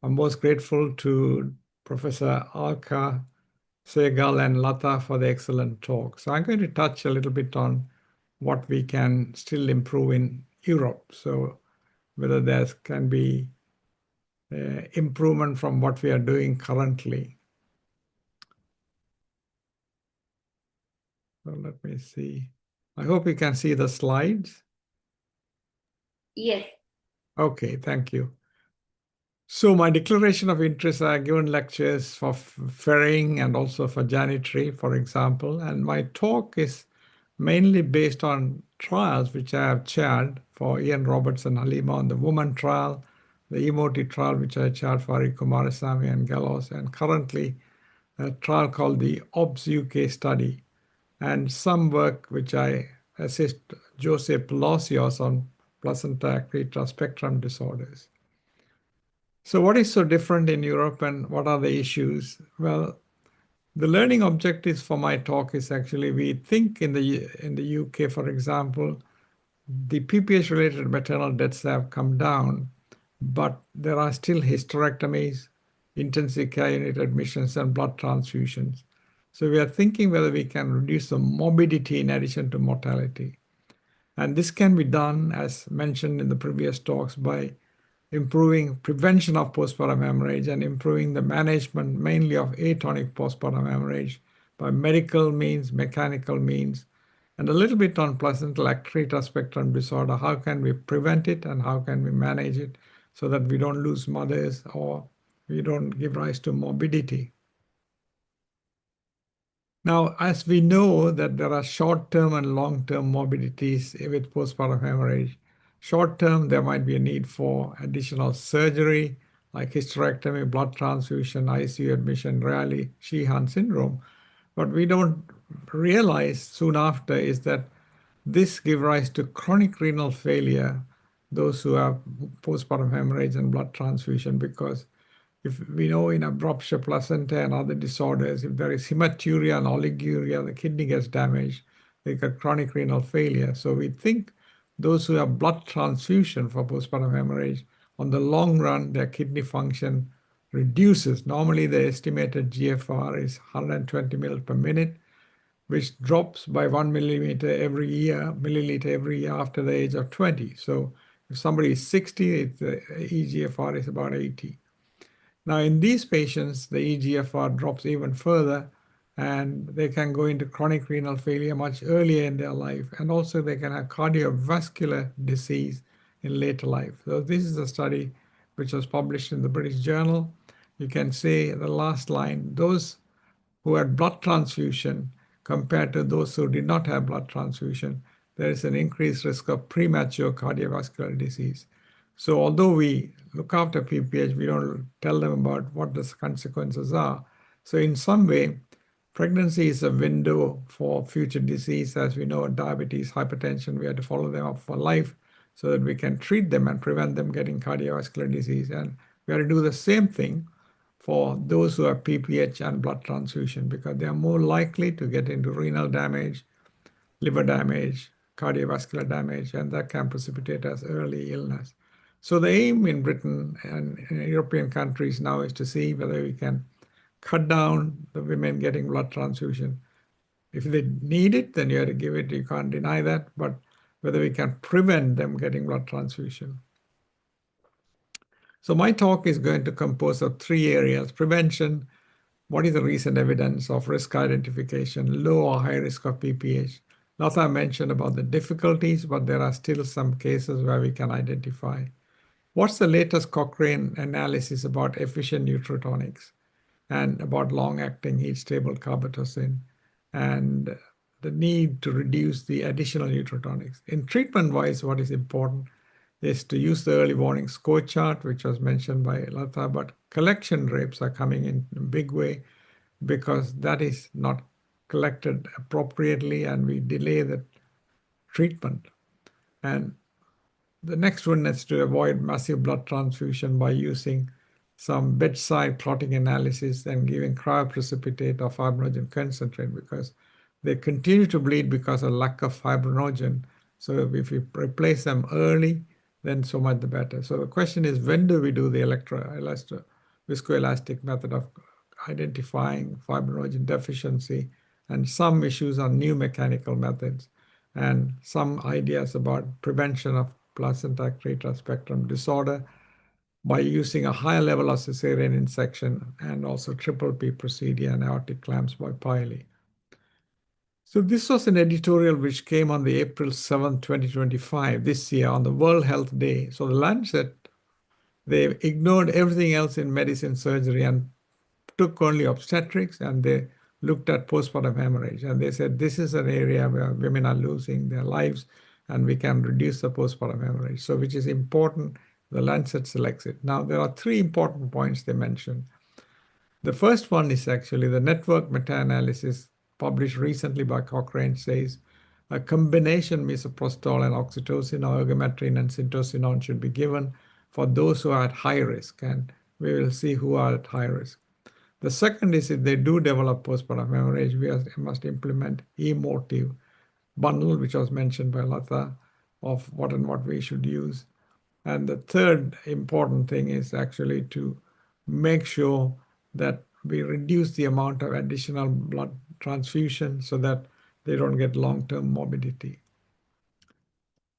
S2: I'm most grateful to Professor Alka Sehgal and Lata for the excellent talk. So I'm going to touch a little bit on what we can still improve in Europe. So whether there can be improvement from what we are doing currently. So let me see. I hope you can see the slides.
S3: Yes.
S2: Okay, thank you. So my declaration of interest, I have given lectures for ferrying and also for Janitri, for example, and my talk is mainly based on trials which I have chaired for Ian Roberts and Halima on the woman trial, the EMOTI trial which I chaired for Ari Kumarasamy and Gallos, and currently a trial called the OBS UK study, and some work which I assist Jose Palacios on placenta accreta spectrum disorders. So what is so different in Europe and what are the issues? Well, the learning objectives for my talk is actually, we think in the UK, for example, the PPH-related maternal deaths have come down, but there are still hysterectomies, intensive care unit admissions, and blood transfusions. So we are thinking whether we can reduce the morbidity in addition to mortality. And this can be done, as mentioned in the previous talks, by improving prevention of postpartum hemorrhage and improving the management mainly of atonic postpartum hemorrhage by medical means, mechanical means, and a little bit on placental accreta spectrum disorder. How can we prevent it and how can we manage it so that we don't lose mothers or we don't give rise to morbidity? Now, as we know that there are short-term and long-term morbidities with postpartum hemorrhage, short-term, there might be a need for additional surgery like hysterectomy, blood transfusion, ICU admission, rarely Sheehan syndrome. What we don't realize soon after is that this gives rise to chronic renal failure, those who have postpartum hemorrhage and blood transfusion, because if we know in abruptia placenta and other disorders, if there is hematuria and oliguria, the kidney gets damaged, they get chronic renal failure. So we think those who have blood transfusion for postpartum hemorrhage, on the long run, their kidney function reduces. Normally, the estimated GFR is 120 ml per minute, which drops by 1 milliliter every year after the age of 20. So if somebody is 60, the eGFR is about 80. Now, in these patients, the eGFR drops even further, and they can go into chronic renal failure much earlier in their life. And also, they can have cardiovascular disease in later life. So this is a study which was published in the British Journal. You can see the last line, those who had blood transfusion compared to those who did not have blood transfusion, there is an increased risk of premature cardiovascular disease. So although we look after PPH, we don't tell them about what the consequences are. So in some way, pregnancy is a window for future disease. As we know, diabetes, hypertension, we have to follow them up for life so that we can treat them and prevent them getting cardiovascular disease. And we have to do the same thing for those who have PPH and blood transfusion, because they are more likely to get into renal damage, liver damage, cardiovascular damage, and that can precipitate as early illness. So the aim in Britain and in European countries now is to see whether we can cut down the women getting blood transfusion. If they need it, then you have to give it. You can't deny that. But whether we can prevent them getting blood transfusion. So my talk is going to compose of 3 areas: prevention, what is the recent evidence of risk identification, low or high risk of PPH. Lata mentioned about the difficulties, but there are still some cases where we can identify. What's the latest Cochrane analysis about efficient nutrotonics and about long-acting heat-stable carbetocin and the need to reduce the additional nutrotonics? In treatment-wise, what is important is to use the early warning score chart, which was mentioned by Lata, but collection rapes are coming in a big way because that is not collected appropriately and we delay the treatment. And the next one is to avoid massive blood transfusion by using some bedside clotting analysis and giving cryoprecipitate or fibrinogen concentrate, because they continue to bleed because of lack of fibrinogen. So if we replace them early, then so much the better. So the question is, when do we do the viscoelastic method of identifying fibrinogen deficiency, and some issues on new mechanical methods, and some ideas about prevention of placenta-accreta spectrum disorder by using a higher level of cesarean insection and also triple P procedure and aortic clamps by Piley. So this was an editorial which came on the April 7, 2025, this year on the World Health Day. So the Lancet, they ignored everything else in medicine surgery and took only obstetrics, and they looked at postpartum hemorrhage. And they said, this is an area where women are losing their lives and we can reduce the postpartum hemorrhage. So which is important, the Lancet selects it. Now, there are 3 important points they mentioned. The first one is actually the network meta-analysis published recently by Cochrane says a combination misoprostol and oxytocin or ergometrin and syntocinon should be given for those who are at high risk, and we will see who are at high risk. The second is if they do develop postpartum hemorrhage, we must implement emotive bundle, which was mentioned by Lata, of what and what we should use. And the third important thing is actually to make sure that we reduce the amount of additional blood transfusion so that they don't get long-term morbidity.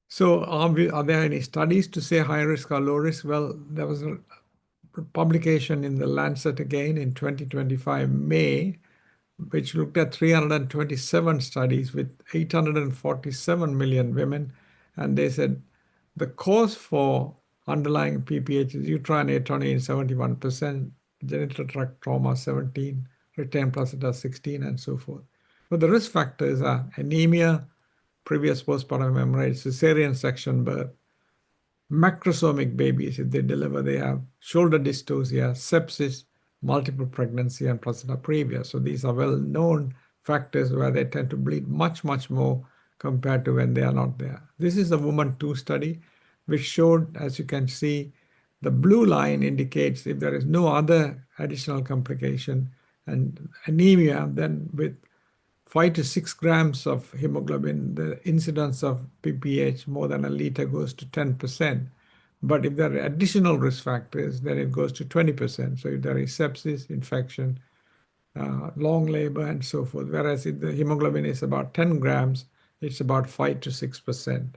S2: So are there any studies to say high risk or low risk? Well, there was a publication in the Lancet again in 2025 May, which looked at 327 studies with 847 million women, and they said the cause for underlying PPH is uterine atony in 71%, genital tract trauma 17%, retained placenta 16%, and so forth. But the risk factors are anemia, previous postpartum hemorrhage, cesarean section birth, macrosomic babies, if they deliver, they have shoulder dystocia, sepsis, multiple pregnancy, and placenta previa. So these are well-known factors where they tend to bleed much, much more compared to when they are not there. This is the Woman 2 study, which showed, as you can see, the blue line indicates if there is no other additional complication and anemia, then with 5 to 6 grams of hemoglobin, the incidence of PPH more than a liter goes to 10%. But if there are additional risk factors, then it goes to 20%. So if there is sepsis, infection, long labor, and so forth. Whereas if the hemoglobin is about 10 grams, it's about 5 to 6%.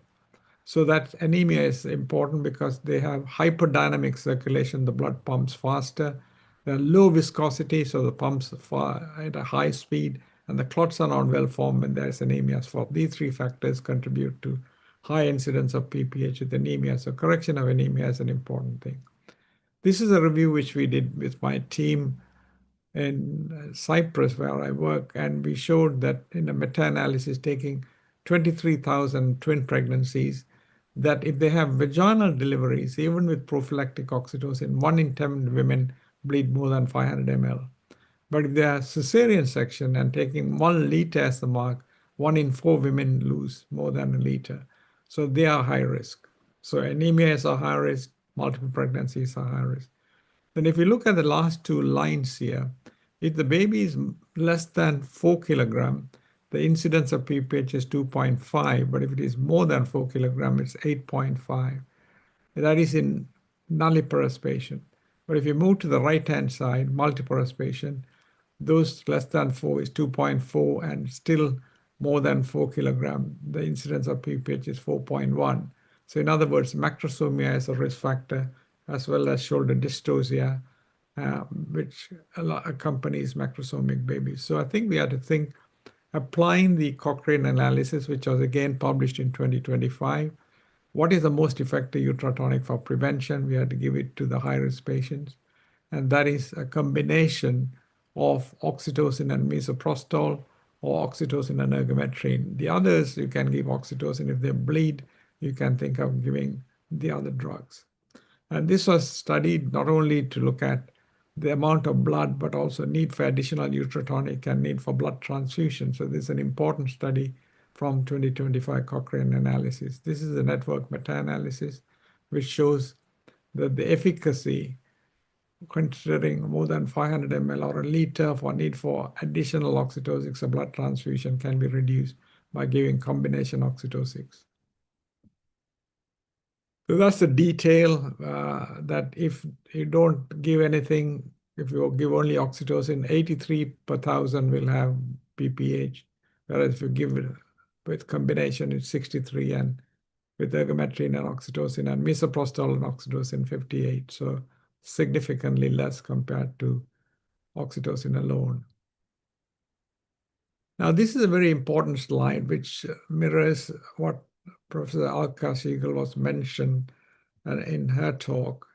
S2: So that anemia is important because they have hyperdynamic circulation, the blood pumps faster. They're low viscosity, so the pumps at a high speed, and the clots are not well formed when there's anemia. So these three factors contribute to high incidence of PPH with anemia. So correction of anemia is an important thing. This is a review which we did with my team in Cyprus, where I work, and we showed that in a meta-analysis taking 23,000 twin pregnancies, that if they have vaginal deliveries, even with prophylactic oxytocin, 1 in 10 women bleed more than 500 ml. But if they are cesarean section and taking 1 liter as the mark, 1 in 4 women lose more than a liter. So they are high risk. So anemia is a high risk, multiple pregnancies are high risk. Then if you look at the last 2 lines here, if the baby is less than 4 kilogram, the incidence of PPH is 2.5, but if it is more than 4 kilogram, it's 8.5. That is in nulliparous patient. But if you move to the right-hand side, multiparous patient, those less than 4 is 2.4, and still more than 4 kilogram, the incidence of PPH is 4.1. So in other words, macrosomia is a risk factor, as well as shoulder dystocia, which accompanies macrosomic babies. So I think we have to think applying the Cochrane analysis, which was again published in 2025. What is the most effective ultrasonic for prevention? We had to give it to the high-risk patients. And that is a combination of oxytocin and misoprostol, or oxytocin and ergometrine. The others, you can give oxytocin. If they bleed, you can think of giving the other drugs. And this was studied not only to look at the amount of blood, but also need for additional ultrasonic and need for blood transfusion. So this is an important study from 2025 Cochrane analysis. This is a network meta-analysis which shows that the efficacy, considering more than 500 ml or a liter for need for additional oxytocics or blood transfusion, can be reduced by giving combination oxytocics. So that's the detail that if you don't give anything, if you give only oxytocin, 83 per thousand will have PPH, whereas if you give it with combination, it's 63, and with ergometrine and oxytocin and misoprostol and oxytocin, 58. So significantly less compared to oxytocin alone. Now, this is a very important slide which mirrors what Professor Alka Sehgal was mentioned in her talk.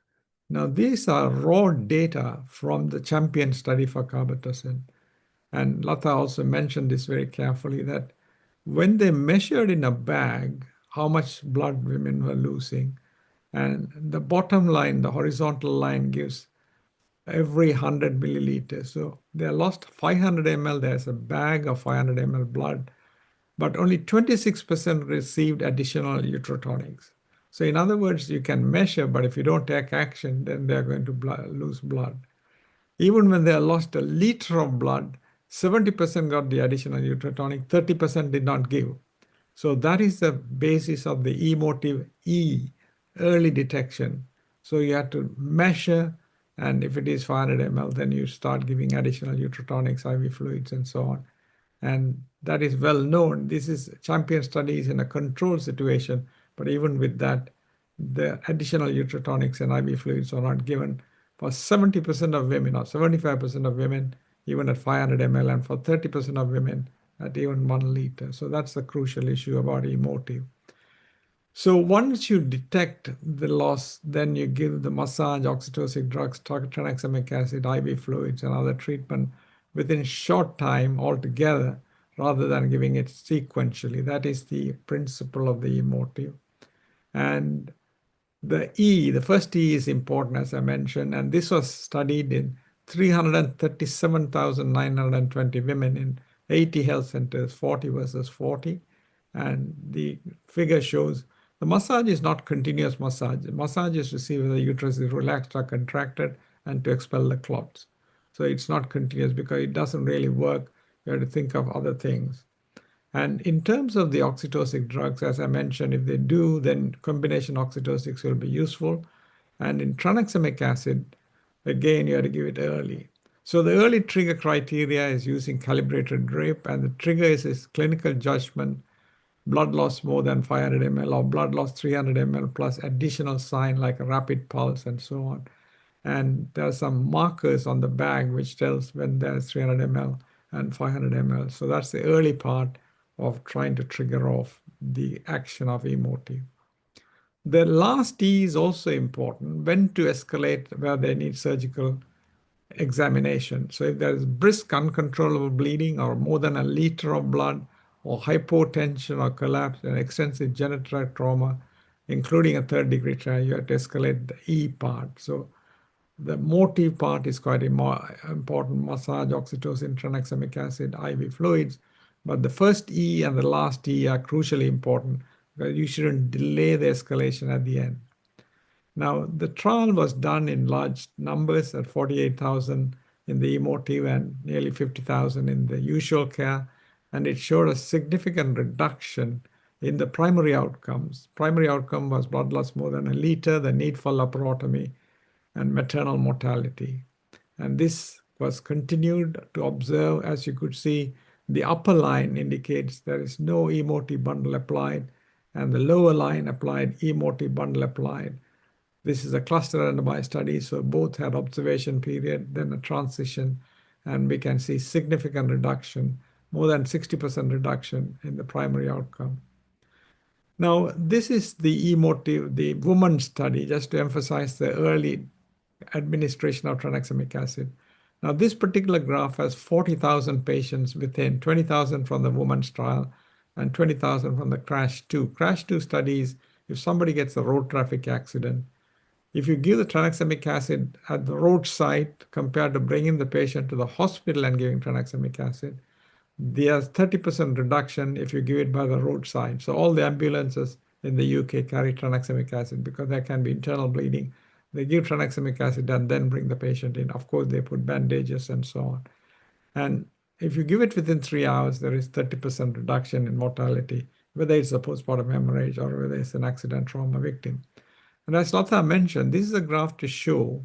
S2: Now, these are raw data from the champion study for carbetocin. And Lata also mentioned this very carefully, that when they measured in a bag how much blood women were losing, and the bottom line, the horizontal line, gives every 100 milliliters. So they lost 500 ml. There's a bag of 500 ml blood, but only 26% received additional ultrasonics. So in other words, you can measure, but if you don't take action, then they're going to lose blood. Even when they lost a liter of blood, 70% got the additional ultrasonic, 30% did not give. So that is the basis of the emotive E, early detection. So you have to measure, and if it is 500 ml, then you start giving additional ultrasonics, IV fluids, and so on. And that is well known. This is champion studies in a controlled situation, but even with that, the additional ultrasonics and IV fluids are not given for 70% of women or 75% of women, even at 500 ml, and for 30% of women at even 1 liter. So that's the crucial issue about emotive. So once you detect the loss, then you give the massage, oxytocin drugs, tranexamic acid, IV fluids, and other treatment within short time altogether, rather than giving it sequentially. That is the principle of the emotive. And the E, the first E, is important, as I mentioned, and this was studied in 337,920 women in 80 health centers, 40 versus 40. And the figure shows the massage is not continuous massage. Massage is to see whether the uterus is relaxed or contracted and to expel the clots. So it's not continuous because it doesn't really work. You have to think of other things. And in terms of the oxytocic drugs, as I mentioned, if they do, then combination oxytocics will be useful. And in tranexamic acid, again, you have to give it early. So the early trigger criteria is using calibrated drip, and the trigger is clinical judgment, blood loss more than 500 ml or blood loss 300 ml plus additional sign like a rapid pulse and so on. And there are some markers on the bag which tells when there's 300 ml and 500 ml. So that's the early part of trying to trigger off the action of emotive. The last E is also important, when to escalate where they need surgical examination. So if there is brisk uncontrollable bleeding or more than a liter of blood or hypotension or collapse and extensive genital trauma, including a third degree trauma, you have to escalate the E part. So the motive part is quite important, massage, oxytocin, tranexamic acid, IV fluids. But the first E and the last E are crucially important because you shouldn't delay the escalation at the end. Now, the trial was done in large numbers at 48,000 in the emotive and nearly 50,000 in the usual care, and it showed a significant reduction in the primary outcomes. Primary outcome was blood loss more than a liter, the need for laparotomy, and maternal mortality. And this was continued to observe. As you could see, the upper line indicates there is no emotive bundle applied, and the lower line applied emotive bundle applied. This is a cluster randomized study, so both had observation period, then a transition, and we can see significant reduction, more than 60% reduction in the primary outcome. Now, this is the emotive, the woman study, just to emphasize the early administration of tranexamic acid. Now, this particular graph has 40,000 patients within, 20,000 from the woman's trial and 20,000 from the CRASH 2. CRASH 2 studies, if somebody gets a road traffic accident, if you give the tranexamic acid at the roadside compared to bringing the patient to the hospital and giving tranexamic acid, there's 30% reduction if you give it by the roadside. So all the ambulances in the UK carry tranexamic acid because there can be internal bleeding. They give tranexamic acid and then bring the patient in. Of course, they put bandages and so on. And if you give it within 3 hours, there is 30% reduction in mortality, whether it's a postpartum hemorrhage or whether it's an accident trauma victim. And as Lata mentioned, this is a graph to show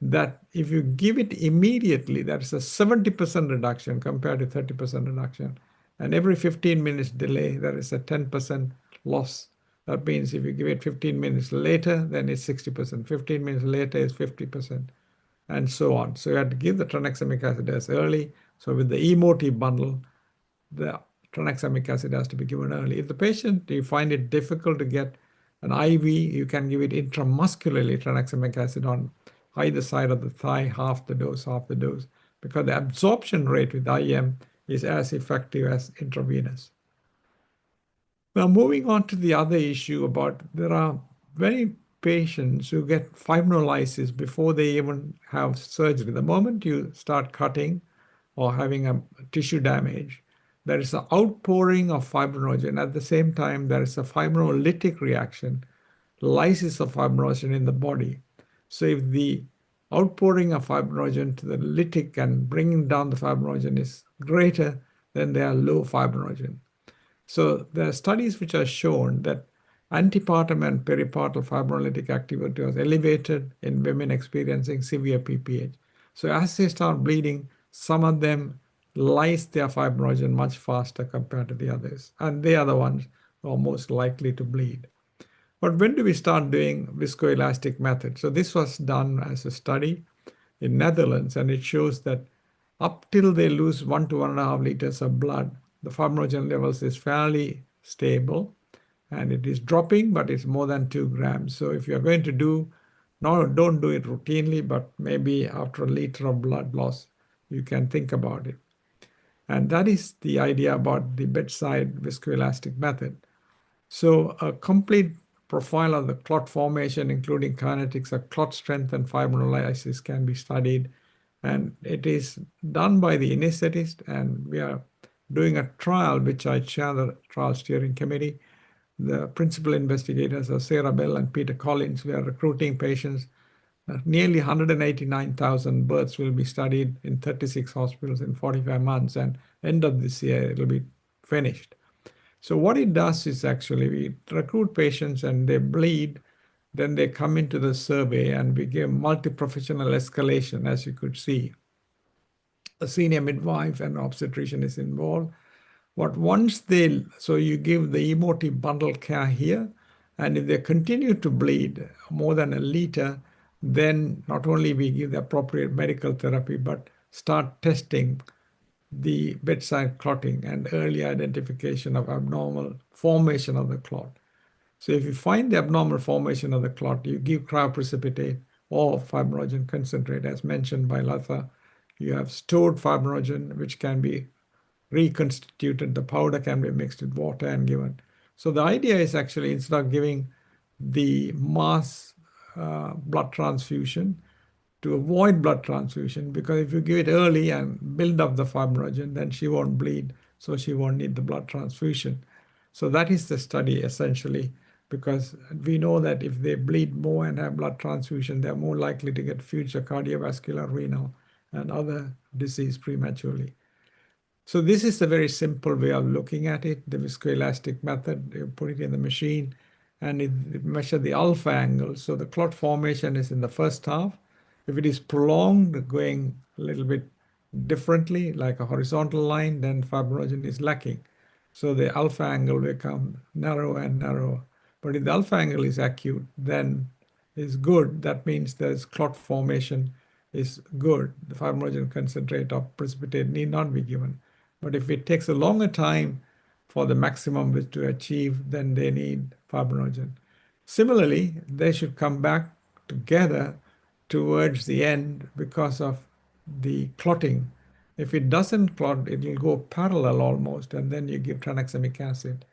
S2: that if you give it immediately, that's a 70% reduction compared to 30% reduction. And every 15 minutes delay, there is a 10% loss. That means if you give it 15 minutes later, then it's 60%. 15 minutes later is 50%, and so on. So you have to give the tranexamic acid as early. So with the emotive bundle, the tranexamic acid has to be given early. If the patient, you find it difficult to get an IV, you can give it intramuscularly tranexamic acid on either side of the thigh, half the dose, because the absorption rate with IM is as effective as intravenous. Now, moving on to the other issue about there are many patients who get fibrinolysis before they even have surgery. The moment you start cutting or having a tissue damage, there is an outpouring of fibrinogen. At the same time, there is a fibrinolytic reaction, lysis of fibrinogen in the body. So if the outpouring of fibrinogen to the lytic and bringing down the fibrinogen is greater, then they are low fibrinogen. So there are studies which are shown that antepartum and peripartal fibrinolytic activity was elevated in women experiencing severe PPH. So as they start bleeding, some of them lyse their fibrinogen much faster compared to the others, and they are the ones who are most likely to bleed. But when do we start doing viscoelastic method? So this was done as a study in Netherlands, and it shows that up till they lose 1 to 1.5 liters of blood, the fibrinogen levels is fairly stable, and it is dropping, but it's more than 2 grams. So if you're going to do, no, don't do it routinely, but maybe after a liter of blood loss, you can think about it. And that is the idea about the bedside viscoelastic method. So a complete profile of the clot formation, including kinetics of clot strength and fibrinolysis, can be studied. And it is done by the anesthetist, and we are doing a trial, which I chair the trial steering committee. The principal investigators are Sarah Bell and Peter Collins. We are recruiting patients. Nearly 189,000 births will be studied in 36 hospitals in 45 months. And end of this year, it will be finished. So what it does is actually we recruit patients and they bleed, then they come into the survey and we give multi-professional escalation, as you could see. A senior midwife and obstetrician is involved. But so you give the emotive bundle care here, and if they continue to bleed more than a liter, then not only we give the appropriate medical therapy, but start testing the bedside clotting and early identification of abnormal formation of the clot. So if you find the abnormal formation of the clot, you give cryoprecipitate or fibrinogen concentrate, as mentioned by Lata. You have stored fibrinogen, which can be reconstituted. The powder can be mixed with water and given. So the idea is actually, instead of giving the mass blood transfusion, to avoid blood transfusion, because if you give it early and build up the fibrinogen, then she won't bleed, so she won't need the blood transfusion. So that is the study essentially, because we know that if they bleed more and have blood transfusion, they're more likely to get future cardiovascular, renal, and other disease prematurely. So this is a very simple way of looking at it, the viscoelastic method. You put it in the machine and it measures the alpha angle. So the clot formation is in the first half. If it is prolonged, going a little bit differently, like a horizontal line, then fibrinogen is lacking. So the alpha angle will become narrower and narrower. But if the alpha angle is acute, then is good. That means there's clot formation is good. The fibrinogen concentrate or precipitate need not be given. But if it takes a longer time for the maximum to achieve, then they need fibrinogen. Similarly, they should come back together towards the end because of the clotting. If it doesn't clot, it will go parallel almost, and then you give tranexamic acid.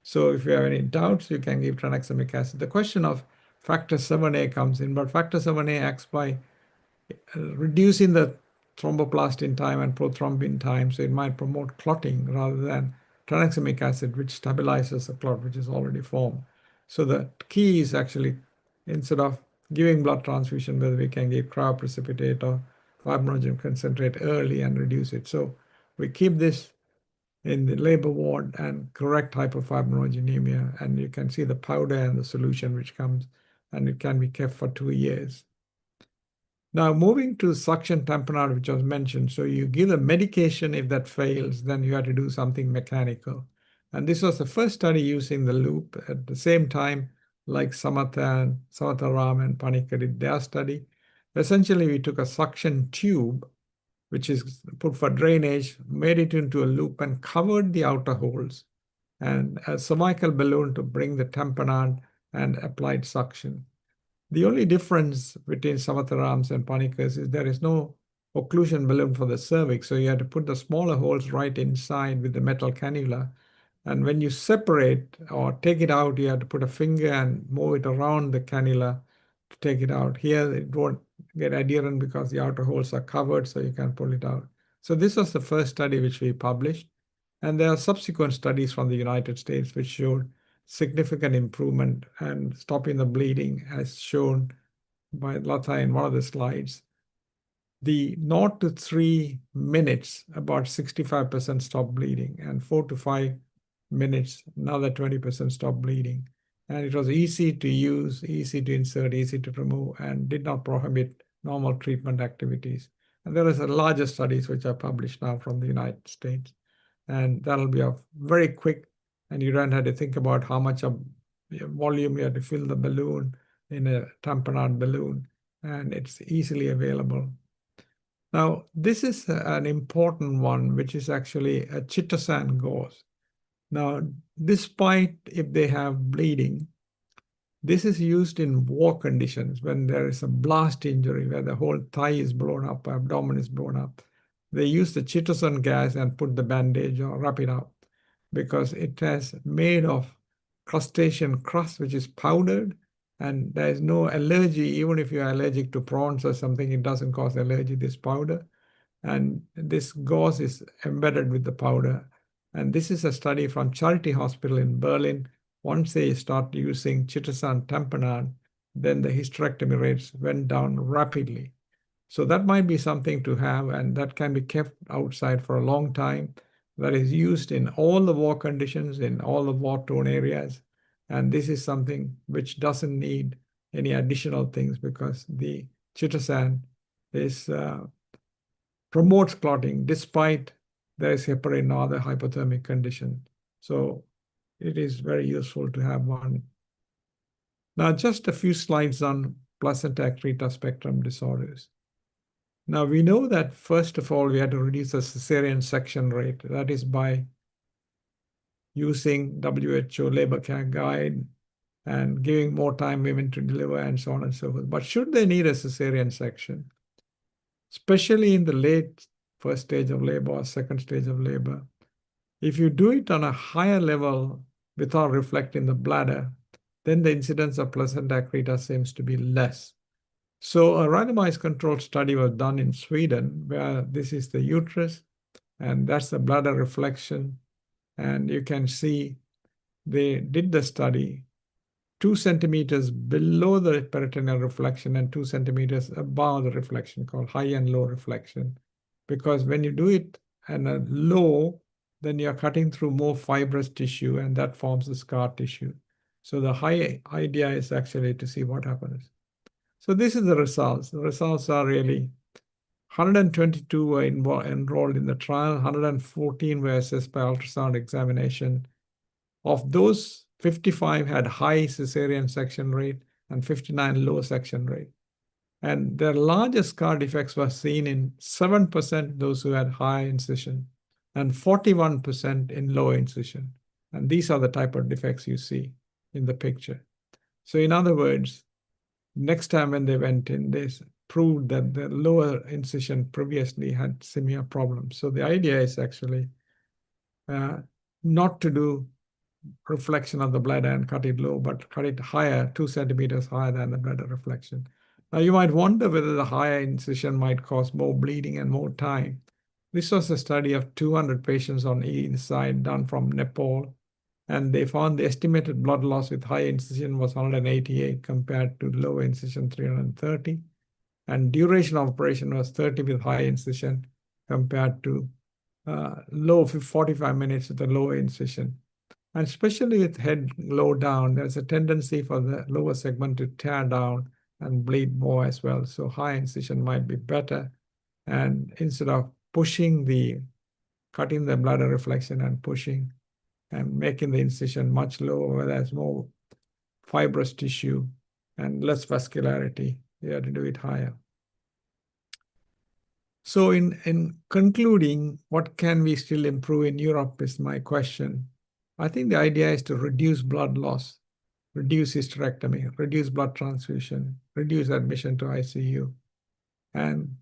S2: So if you have any doubts, you can give tranexamic acid. The question of factor 7A comes in, but factor 7A acts by reducing the thromboplastin time and prothrombin time, so it might promote clotting rather than tranexamic acid, which stabilizes the clot which is already formed. So the key is actually, instead of giving blood transfusion, whether we can give cryoprecipitate or fibrinogen concentrate early and reduce it. So we keep this in the labor ward and correct hyperfibrinogenemia, and you can see the powder and the solution which comes, and it can be kept for 2 years. Now, moving to suction tamponade, which was mentioned. So you give a medication. If that fails, then you have to do something mechanical. And this was the first study using the loop at the same time, like Samatharam and Panika did their study. Essentially, we took a suction tube, which is put for drainage, made it into a loop and covered the outer holes, and a cervical balloon to bring the tamponade and applied suction. The only difference between Samatharams and Panikas is there is no occlusion balloon for the cervix, so you have to put the smaller holes right inside with the metal cannula. And when you separate or take it out, you have to put a finger and move it around the cannula to take it out. Here, it won't get adherent because the outer holes are covered, so you can pull it out. So this was the first study which we published. And there are subsequent studies from the United States which showed significant improvement and stopping the bleeding, as shown by Lata in one of the slides. The 0 to 3 minutes, about 65% stop bleeding, and 4 to 5 minutes, another 20% stop bleeding. And it was easy to use, easy to insert, easy to remove, and did not prohibit normal treatment activities. And there is a larger studies which are published now from the United States. And that'll be a very quick, and you don't have to think about how much of volume you have to fill the balloon in a tamponade balloon, and it's easily available. Now, this is an important one, which is actually a chitosan gauze. Now, despite if they have bleeding, this is used in war conditions when there is a blast injury where the whole thigh is blown up, abdomen is blown up. They use the chitosan gas and put the bandage or wrap it up because it has made of crustacean crust, which is powdered, and there is no allergy. Even if you are allergic to prawns or something, it doesn't cause allergy, this powder. And this gauze is embedded with the powder. And this is a study from Charity Hospital in Berlin. Once they start using chitosan tamponade, then the hysterectomy rates went down rapidly. So that might be something to have, and that can be kept outside for a long time. that is used in all the war conditions, in all the war-torn areas. And this is something which doesn't need any additional things because the chitosan promotes clotting despite there is heparin or other hypothermic condition. So it is very useful to have one. Now, just a few slides on placenta accreta spectrum disorders. Now, we know that first of all, we had to reduce the cesarean section rate. That is by using WHO labor care guide and giving more time women to deliver and so on and so forth. But should they need a cesarean section, especially in the late first stage of labor or second stage of labor, if you do it on a higher level without reflecting the bladder, then the incidence of placenta accreta seems to be less. So a randomized controlled study was done in Sweden, where this is the uterus, and that's the bladder reflection. And you can see they did the study 2 centimeters below the peritoneal reflection and 2 centimeters above the reflection, called high and low reflection. Because when you do it at a low, then you're cutting through more fibrous tissue, and that forms the scar tissue. So the high idea is actually to see what happens. So this is the results. The results are really 122 were enrolled in the trial, 114 were assessed by ultrasound examination. Of those, 55 had high cesarean section rate and 59 low section rate. And their largest scar defects were seen in 7% those who had high incision and 41% in low incision. And these are the type of defects you see in the picture. So in other words, next time when they went in, they proved that the lower incision previously had similar problems. So the idea is actually not to do reflection of the bladder and cut it low, but cut it higher, 2 centimeters higher than the bladder reflection. Now you might wonder whether the higher incision might cause more bleeding and more time. This was a study of 200 patients on either side done from Nepal, and they found the estimated blood loss with high incision was 188 compared to low incision 330, and duration of operation was 30 with high incision compared to low 45 minutes with the low incision. And especially with head low down, there's a tendency for the lower segment to tear down and bleed more as well. So high incision might be better. And instead of cutting the bladder reflection and pushing and making the incision much lower, where there's more fibrous tissue and less vascularity, you have to do it higher. So in concluding, what can we still improve in Europe is my question. I think the idea is to reduce blood loss, reduce hysterectomy, reduce blood transfusion, reduce admission to ICU. And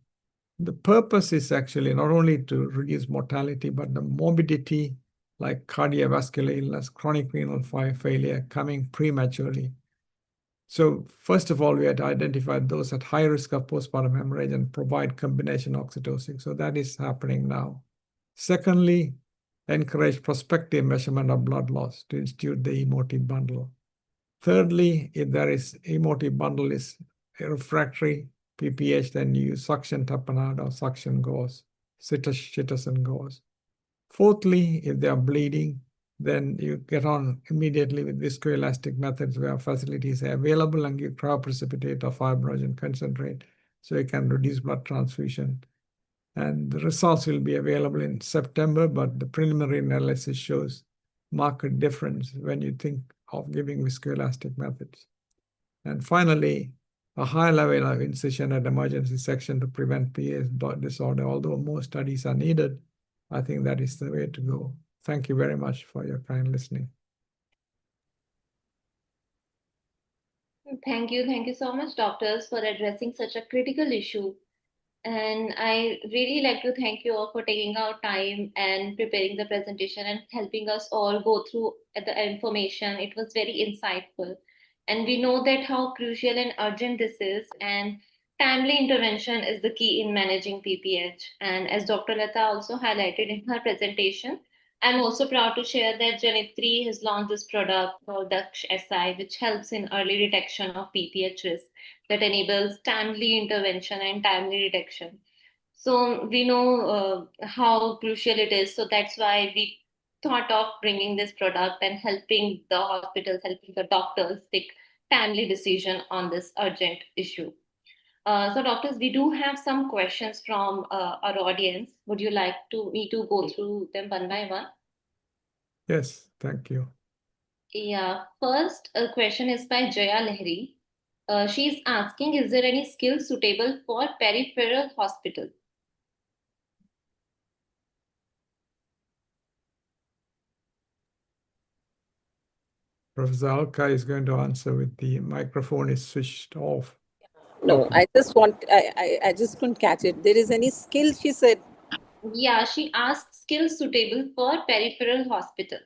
S2: the purpose is actually not only to reduce mortality, but the morbidity like cardiovascular illness, chronic renal failure coming prematurely. So first of all, we had to identify those at high risk of postpartum hemorrhage and provide combination oxytocin. So that is happening now. Secondly, encourage prospective measurement of blood loss to institute the emotive bundle. Thirdly, if there is emotive bundle is refractory PPH, then you use suction tapenade or suction gauze, chitosan gauze. Fourthly, if they are bleeding, then you get on immediately with viscoelastic methods where facilities are available and give cryoprecipitate or fibrinogen concentrate so you can reduce blood transfusion. And the results will be available in September, but the preliminary analysis shows marked difference when you think of giving viscoelastic methods. And finally, a high level of incision at emergency section to prevent PA disorder. Although more studies are needed, I think that is the way to go. Thank you very much for your kind listening.
S3: Thank you. Thank you so much, doctors, for addressing such a critical issue. And I really like to thank you all for taking out time and preparing the presentation and helping us all go through the information. It was very insightful. And we know that how crucial and urgent this is, and timely intervention is the key in managing PPH. And as Dr. Lata also highlighted in her presentation, I'm also proud to share that Janitri has launched this product called Daksh SI, which helps in early detection of PPH risk that enables timely intervention and timely detection. So we know how crucial it is. So that's why we thought of bringing this product and helping the hospitals, helping the doctors take timely decision on this urgent issue. So doctors, we do have some questions from our audience. Would you like me to go through them one by one?
S2: Yes, thank you.
S3: Yeah, first question is by Jaya Lahiri. She's asking, is there any skill suitable for peripheral hospital?
S2: Professor Alka is going to answer with the microphone is switched off.
S1: No,
S2: Okay.
S1: I just couldn't catch it. There is any skill, she said.
S3: Yeah, she asked skills suitable for peripheral hospital.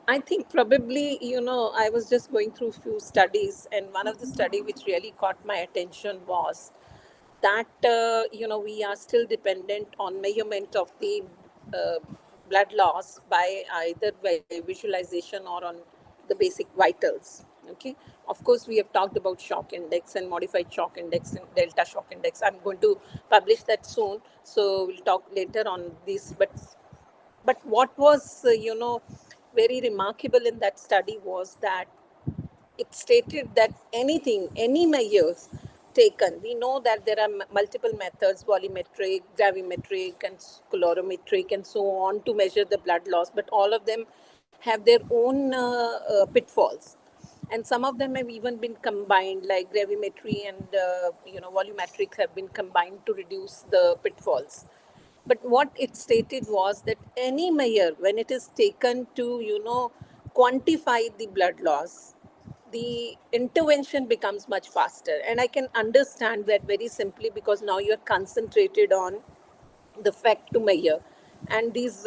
S1: I think probably, I was just going through few studies, and one of the study which really caught my attention was that, we are still dependent on measurement of the uh, blood loss by either by visualization or on the basic vitals. Okay. Of course, we have talked about shock index and modified shock index and delta shock index. I'm going to publish that soon. So we'll talk later on this. But what was, very remarkable in that study was that it stated that any measures taken, we know that there are multiple methods, volumetric, gravimetric, and colorimetric, and so on, to measure the blood loss, but all of them have their own pitfalls. And some of them have even been combined, like gravimetry and volumetric have been combined to reduce the pitfalls. But what it stated was that any measure, when it is taken to, quantify the blood loss, the intervention becomes much faster. And I can understand that very simply because now you're concentrated on the fact to measure. And these,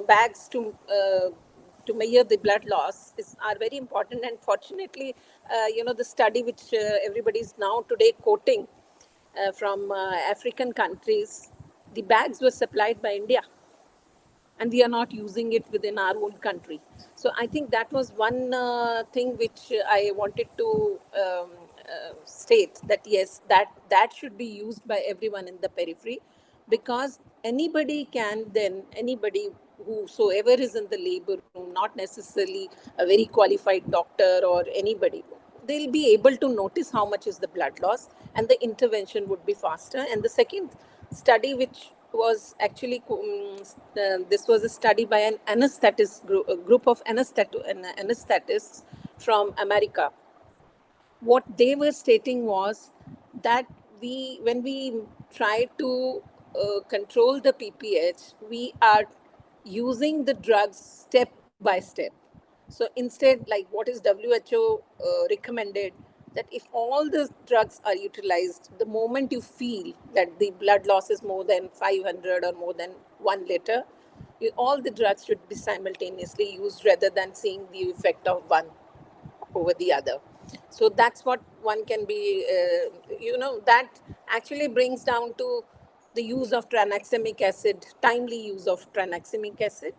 S1: bags to measure the blood loss are very important. And fortunately, the study which everybody is now today quoting from African countries, the bags were supplied by India, and we are not using it within our own country. So I think that was one thing which I wanted to state, that yes, that should be used by everyone in the periphery, because anybody whosoever is in the labor room, not necessarily a very qualified doctor or anybody, they'll be able to notice how much is the blood loss, and the intervention would be faster. And the second study, which was actually this was a study by an anesthetist group, a group of anesthetists from America. What they were stating was that when we try to control the PPH, we are using the drugs step by step. So instead, like what is WHO recommended, that if all the drugs are utilized, the moment you feel that the blood loss is more than 500 or more than 1 liter, all the drugs should be simultaneously used rather than seeing the effect of one over the other. So that's what one can be, that actually brings down to the use of tranexamic acid, timely use of tranexamic acid.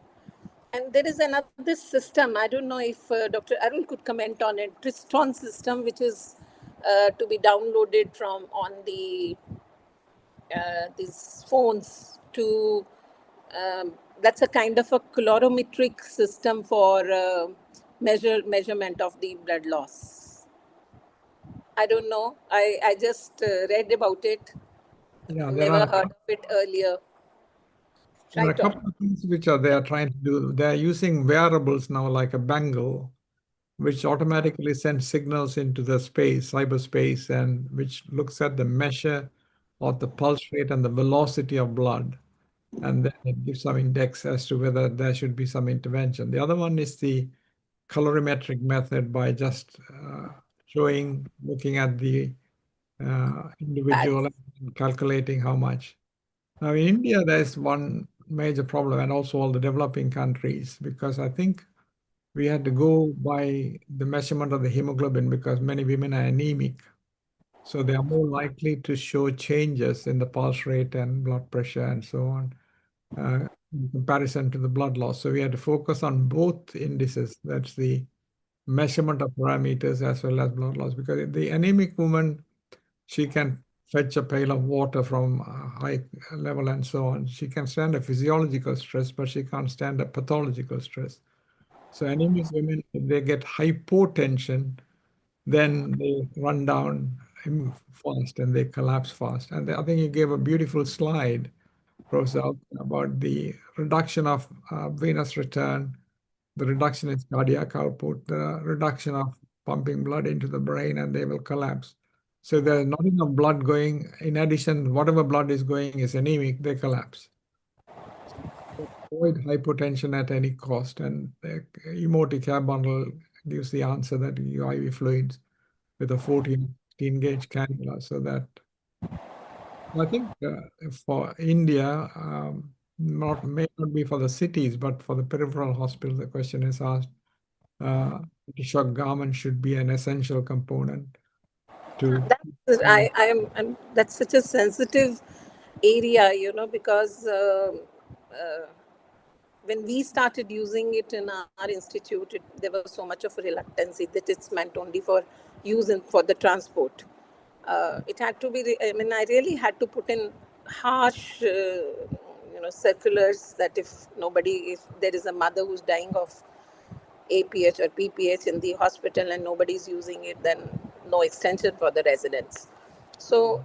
S1: And there is another system, I don't know if Dr. Arul could comment on it, Triston system, which is to be downloaded from on these phones to, that's a kind of a colorimetric system for measurement of the blood loss. I don't know. I just read about it.
S2: Yeah,
S1: Never heard of it earlier.
S2: there are a
S1: Right on.
S2: couple of things which they are trying to do. They are using wearables now, like a bangle, which automatically sends signals into the space, cyberspace, and which looks at the measure of the pulse rate and the velocity of blood. And then it gives some index as to whether there should be some intervention. The other one is the colorimetric method, by just looking at the individual and calculating how much. Now, in India, there's one major problem, and also all the developing countries, because I think we had to go by the measurement of the hemoglobin, because many women are anemic. So they are more likely to show changes in the pulse rate and blood pressure and so on, in comparison to the blood loss. So we had to focus on both indices. That's the measurement of parameters as well as blood loss, because the anemic woman, she can fetch a pail of water from a high level and so on. She can stand a physiological stress, but she can't stand a pathological stress. So anemic women, if they get hypotension, then they run down fast and they collapse fast. And I think you gave a beautiful slide, Professor, about the reduction of venous return, the reduction in cardiac output, the reduction of pumping blood into the brain, and they will collapse. So there's not enough blood going. In addition, whatever blood is going is anemic, they collapse. Avoid hypotension at any cost. And the Emotic Care Bundle gives the answer that you IV fluids with a 14 gauge cannula. So that I think for India, may not be for the cities, but for the peripheral hospital, the question is asked. Antishock garment should be an essential component to.
S1: That's such a sensitive area, because when we started using it in our institute, there was so much of a reluctancy that it's meant only for use for the transport. It had to be, I really had to put in harsh, circulars that if there is a mother who's dying of APH or PPH in the hospital and nobody's using it, then no extension for the residents. So,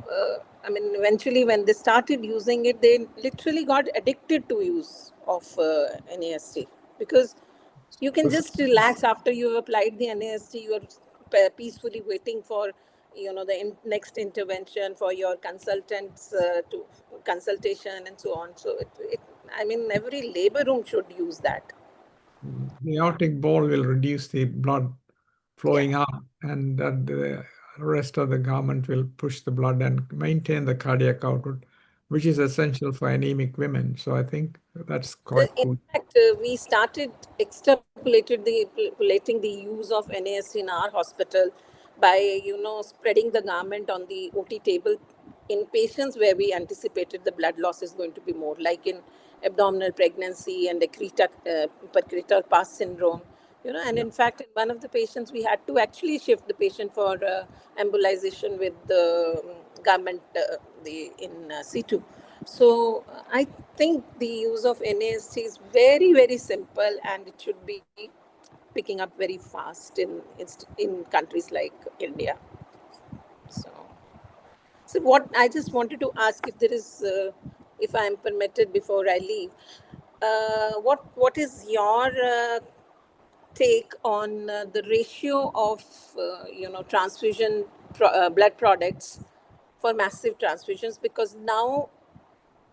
S1: eventually when they started using it, they literally got addicted to use of NAST, because you can just relax after you've applied the NAST. You are peacefully waiting for, the next intervention, for your consultants to consultation and so on. So, every labor room should use that.
S2: The aortic ball will reduce the blood flowing up, and that the rest of the garment will push the blood and maintain the cardiac output, which is essential for anemic women. So I think that's quite cool.
S1: In fact, we started extrapolating the use of NAST in our hospital by, spreading the garment on the OT table in patients where we anticipated the blood loss is going to be more, like in abdominal pregnancy and Purkinje Pass syndrome. And in fact, in one of the patients, we had to actually shift the patient for embolization with the garment in situ. So I think the use of NAST is very, very simple, and it should be picking up very fast in countries like India. So what I just wanted to ask, if there is, if I am permitted before I leave, what is your take on the ratio of transfusion blood products for massive transfusions, because now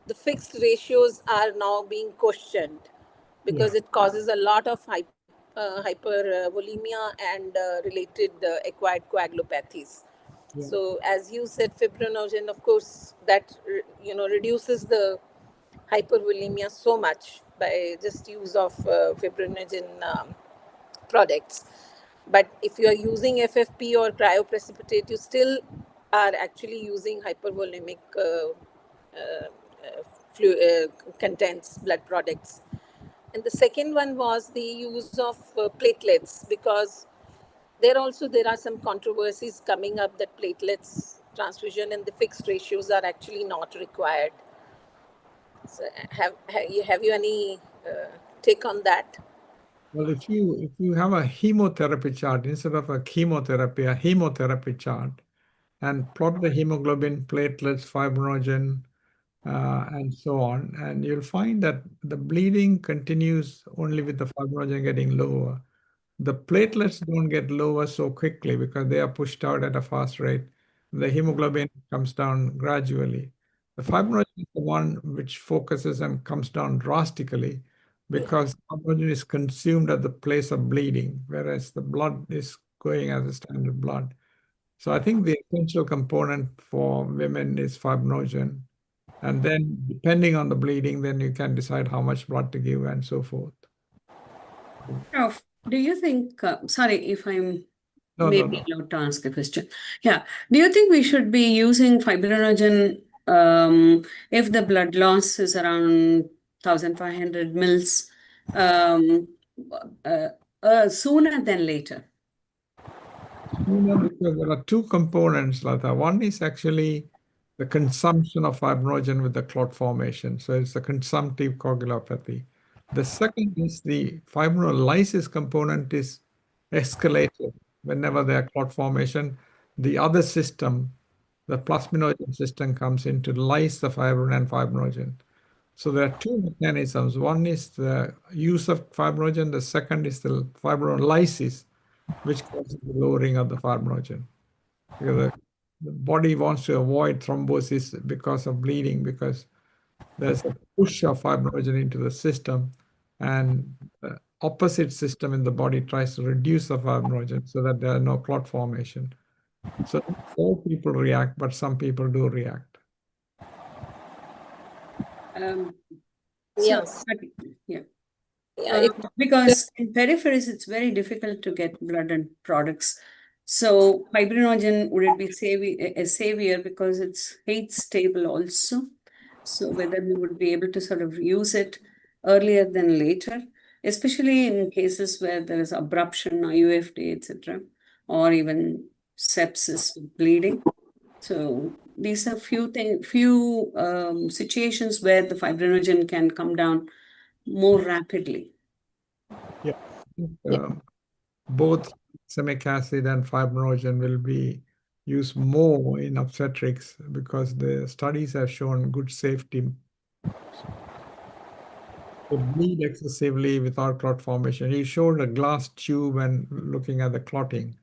S1: the fixed ratios are now being questioned because it causes a lot of hypervolemia and related acquired coagulopathies. So as you said, fibrinogen, of course, that reduces the hypervolemia so much by just use of fibrinogen products. But if you are using FFP or cryoprecipitate, you still are actually using hypervolemic contents, blood products. And the second one was the use of platelets, because there are some controversies coming up that platelets transfusion and the fixed ratios are actually not required. So have you any take on that?
S2: Well, if you have a hemotherapy chart instead of a chemotherapy, a hemotherapy chart, and plot the hemoglobin, platelets, fibrinogen, and so on, and you'll find that the bleeding continues only with the fibrinogen getting lower. The platelets don't get lower so quickly because they are pushed out at a fast rate. The hemoglobin comes down gradually. The fibrinogen is the one which focuses and comes down drastically because fibrinogen is consumed at the place of bleeding, whereas the blood is going as a standard blood. So I think the essential component for women is fibrinogen. And then depending on the bleeding, then you can decide how much blood to give and so forth.
S4: Do you think, sorry if I'm
S2: No.
S4: allowed to ask a question. Yeah. Do you think we should be using fibrinogen if the blood loss is around 1,500 mils sooner than later?
S2: Sooner, because there are two components, Lata. One is actually the consumption of fibrinogen with the clot formation. So it's a consumptive coagulopathy. The second is the fibrinolysis component is escalated whenever there are clot formation. The other system, the plasminogen system, comes in to lyse the fibrin and fibrinogen. So there are two mechanisms. One is the use of fibrinogen. The second is the fibrinolysis, which causes the lowering of the fibrinogen. Because the body wants to avoid thrombosis because of bleeding, because there's a push of fibrinogen into the system, and the opposite system in the body tries to reduce the fibrinogen so that there are no clot formation. So all people react, but some people do react.
S1: Yes.
S4: Yeah.
S1: Yeah,
S4: Because in peripheries, it's very difficult to get blood and products. So fibrinogen, would it be a savior because it's height stable also? So whether we would be able to sort of use it earlier than later, especially in cases where there is abruption or UFD, etc., or even sepsis, bleeding. So these are few situations where the fibrinogen can come down more rapidly.
S2: Yeah. Both semic acid and fibrinogen will be used more in obstetrics because the studies have shown good safety. To bleed excessively without clot formation. He showed a glass tube and looking at the clotting.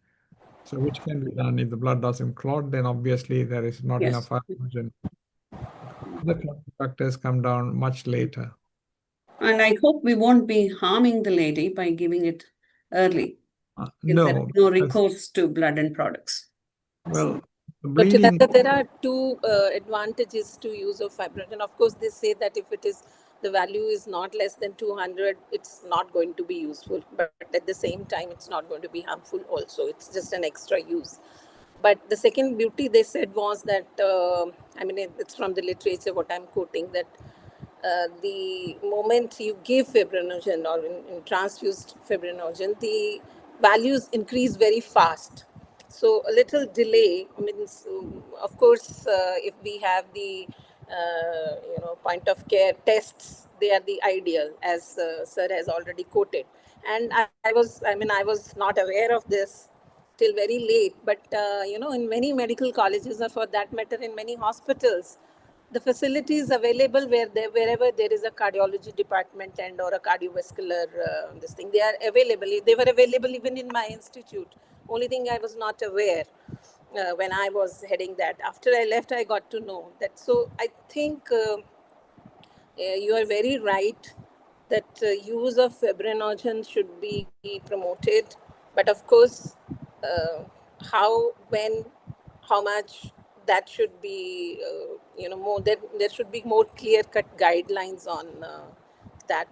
S2: So which can be done if the blood doesn't clot, then obviously there is not enough fibrinogen. The clot factors come down much later.
S4: And I hope we won't be harming the lady by giving it early.
S2: No.
S4: There is no recourse to blood and products.
S2: Well,
S1: bleeding. But there are two advantages to use of fibrinogen. Of course, they say that if it is the value is not less than 200, it's not going to be useful. But at the same time, it's not going to be harmful also. It's just an extra use. But the second beauty they said was that, I mean, it's from the literature, what I'm quoting, that the moment you give fibrinogen or in transfused fibrinogen, the values increase very fast. So a little delay means, of course, if we have the point of care tests, they are the ideal, as sir has already quoted. And I was not aware of this till very late. But in many medical colleges, or for that matter, in many hospitals, the facilities available wherever there is a cardiology department and or a cardiovascular this thing, they are available. They were available even in my institute. Only thing I was not aware when I was heading that. After I left, I got to know that. So I think you are very right that use of fibrinogen should be promoted. But of course, how, when, how much, that should be, more. There should be more clear-cut guidelines on that.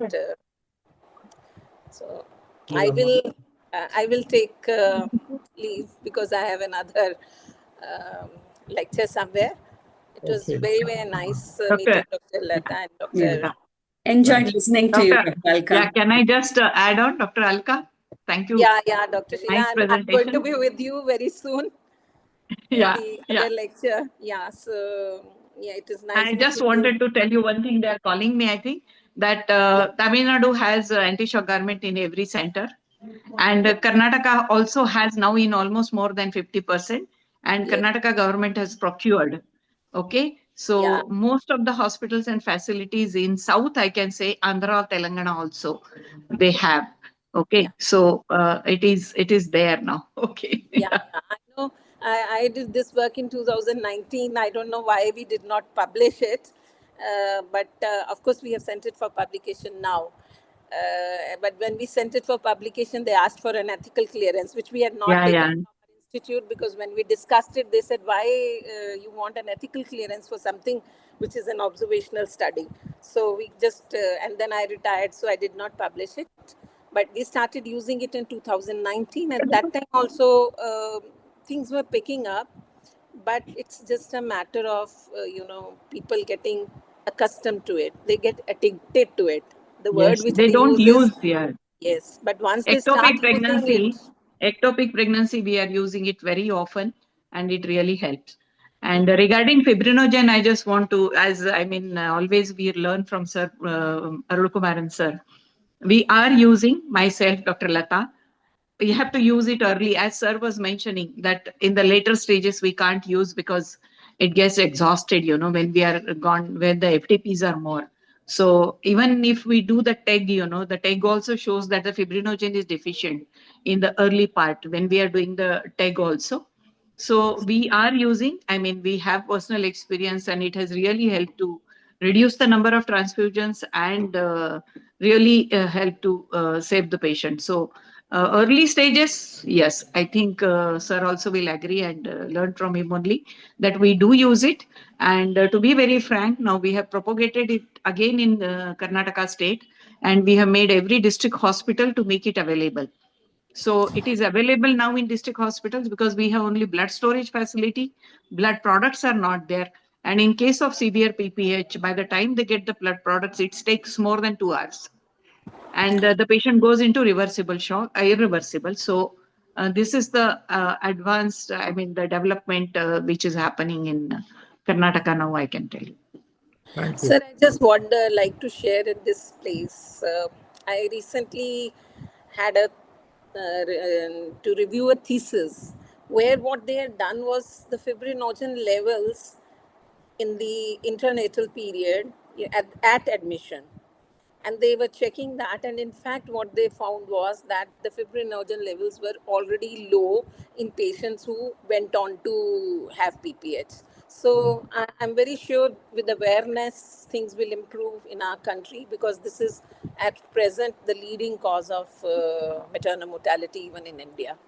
S1: So I will take leave because I have another lecture somewhere. It was very, very nice meeting Dr. Lata and Dr.
S4: Enjoyed listening to you, Dr. Alka.
S5: Yeah, can I just add on, Dr. Alka? Thank you.
S1: Yeah, Dr. Sheila.
S5: Nice
S1: I'm going to
S5: presentation.
S1: be with you very soon in the other lecture. Yeah, so it is nice.
S5: I just wanted to tell you one thing. They are calling me, I think, that Tamil Nadu has anti-shock garment in every center. And Karnataka also has now in almost more than 50%. And Karnataka government has procured. Okay. So most of the hospitals and facilities in South, I can say, Andhra, Telangana also, they have. Okay. So it is there now. Okay.
S1: I know. I did this work in 2019. I don't know why we did not publish it. But of course, we have sent it for publication now. But when we sent it for publication, they asked for an ethical clearance, which we had not taken from our institute, because when we discussed it, they said, why you want an ethical clearance for something which is an observational study? So we just, and then I retired, so I did not publish it. But we started using it in 2019, and that time also things were picking up. But it's just a matter of, people getting accustomed to it. They get addicted to it. The word which
S5: they don't use.
S1: Yes, but once they start using it.
S5: Ectopic pregnancy, we are using it very often, and it really helps. And regarding fibrinogen, I just want to, always we learn from Sir Arulkumaran sir. We are using, myself, Dr. Lata, we have to use it early, as sir was mentioning that in the later stages we can't use because it gets exhausted, when we are gone, when the ftps are more. So even if we do the teg, the teg also shows that the fibrinogen is deficient in the early part when we are doing the teg also. So we are using, we have personal experience, and it has really helped to reduce the number of transfusions and really help to save the patient. So early stages, yes, I think sir also will agree and learn from him only that we do use it. And to be very frank, now we have propagated it again in Karnataka state, and we have made every district hospital to make it available. So it is available now in district hospitals because we have only blood storage facility. Blood products are not there. And in case of severe PPH, by the time they get the blood products, it takes more than 2 hours. And the patient goes into reversible shock, irreversible. So this is the advanced, the development which is happening in Karnataka now, I can tell you.
S2: Thank you.
S1: Sir, I just wonder, like to share in this place. I recently had to review a thesis where what they had done was the fibrinogen levels in the internatal period at admission, and they were checking that, and in fact what they found was that the fibrinogen levels were already low in patients who went on to have PPH. So I'm very sure with awareness things will improve in our country, because this is at present the leading cause of maternal mortality even in India.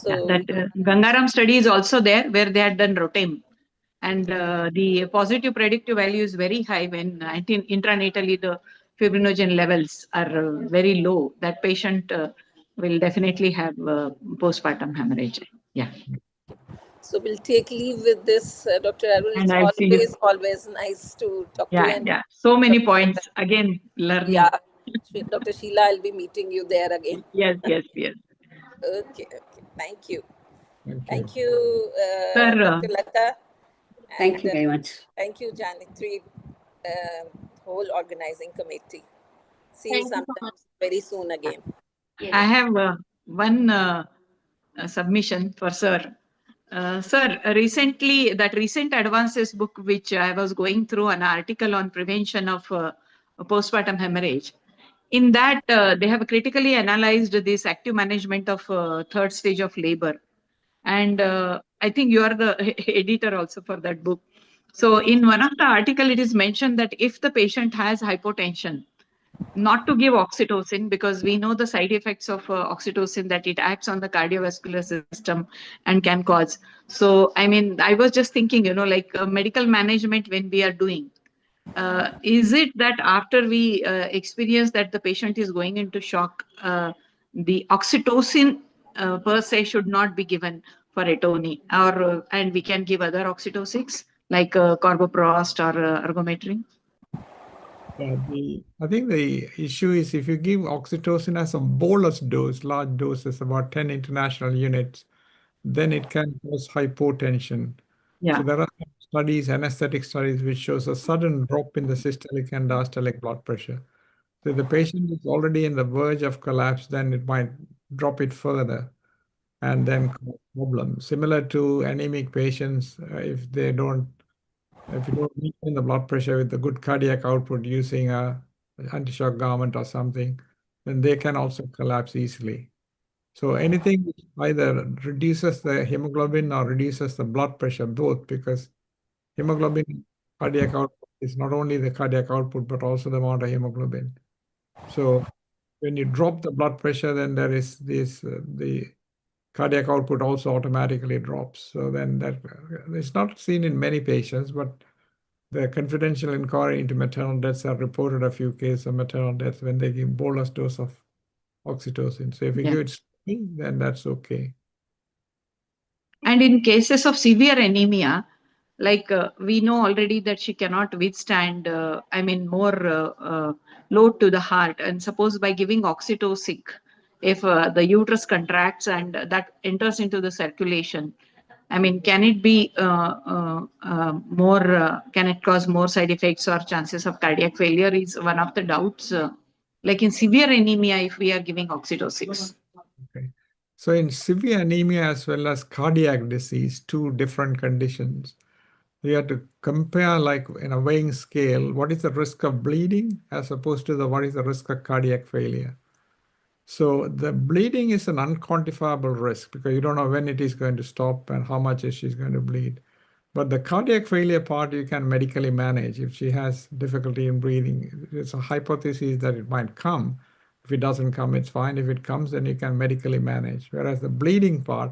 S5: Yeah,
S1: So
S5: that Gangaram study is also there where they had done rotem. And the positive predictive value is very high when intranatally the fibrinogen levels are very low. That patient will definitely have postpartum hemorrhage. Yeah.
S1: So we'll take leave with this, Dr. Arul.
S5: And
S1: It's
S5: I'll see you.
S1: always nice to talk to you.
S5: Yeah,
S1: And
S5: yeah. So many
S1: Dr.
S5: points. Again, learning.
S1: Yeah, Dr. Sheila, I'll be meeting you there again.
S5: Yes, yes, yes.
S1: Okay, okay. Thank you.
S2: Thank you.
S1: Thank you,
S5: Sir,
S1: Dr. Lata.
S4: Thank you
S1: And
S4: very much.
S1: thank you, Janitri, whole organizing committee. See you
S3: Thank you so
S1: sometime
S3: much.
S1: very soon again.
S3: Yes.
S5: I have one submission for Sir. Sir, recently, that recent advances book, which I was going through an article on prevention of postpartum hemorrhage, in that they have critically analyzed this active management of third stage of labor. And I think you are the editor also for that book. So in one of the article, it is mentioned that if the patient has hypotension, not to give oxytocin, because we know the side effects of oxytocin, that it acts on the cardiovascular system and can cause. So, I was just thinking, like medical management when we are doing, is it that after we experience that the patient is going into shock, the oxytocin per se should not be given for atony, or and we can give other oxytocics like carboprost or ergometrin?
S2: Yeah, I think the issue is if you give oxytocin as a bolus dose, large doses, about 10 international units, then it can cause hypotension.
S5: Yeah.
S2: So there are some studies, anesthetic studies, which shows a sudden drop in the systolic and diastolic blood pressure. So if the patient is already in the verge of collapse, then it might drop it further and then cause problems. Similar to anemic patients, if you don't maintain the blood pressure with the good cardiac output using a antishock garment or something, then they can also collapse easily. So anything which either reduces the hemoglobin or reduces the blood pressure, both, because hemoglobin cardiac output is not only the cardiac output, but also the amount of hemoglobin. So when you drop the blood pressure, then there is the cardiac output also automatically drops. So then that it's not seen in many patients, but the confidential inquiry into maternal deaths have reported a few cases of maternal deaths when they give bolus dose of oxytocin. So if you give it slowly, then that's okay.
S5: And in cases of severe anemia, like we know already that she cannot withstand, more load to the heart. And suppose by giving oxytocic, if the uterus contracts and that enters into the circulation, I mean, can it be more, can it cause more side effects or chances of cardiac failure is one of the doubts. Like in severe anemia, if we are giving oxytocin.
S2: Okay. So in severe anemia as well as cardiac disease, two different conditions, you have to compare, like in a weighing scale, what is the risk of bleeding as opposed to what is the risk of cardiac failure. So the bleeding is an unquantifiable risk because you don't know when it is going to stop and how much is she going to bleed. But the cardiac failure part you can medically manage. If she has difficulty in breathing, it's a hypothesis that it might come. If it doesn't come, it's fine. If it comes, then you can medically manage. Whereas the bleeding part,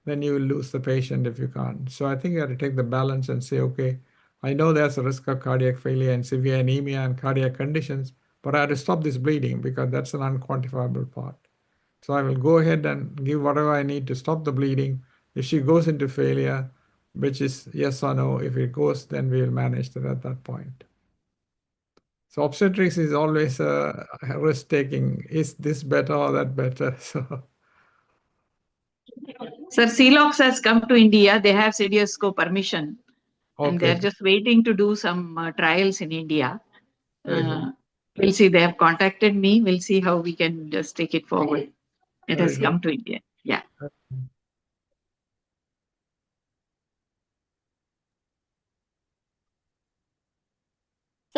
S2: then you will lose the patient if you can't. So I think you have to take the balance and say, okay, I know there's a risk of cardiac failure and severe anemia and cardiac conditions, but I have to stop this bleeding because that's an unquantifiable part. So I will go ahead and give whatever I need to stop the bleeding. If she goes into failure, which is yes or no, if it goes, then we will manage that at that point. So obstetrics is always a risk-taking. Is this better or that better? So.
S5: Sir, CLOX has come to India. They have CDSCO permission.
S2: Okay.
S5: And they're just waiting to do some trials in India.
S2: Very good.
S5: We'll see. They have contacted me. We'll see how we can just take it forward. It has
S2: Very
S5: come to India. Yeah.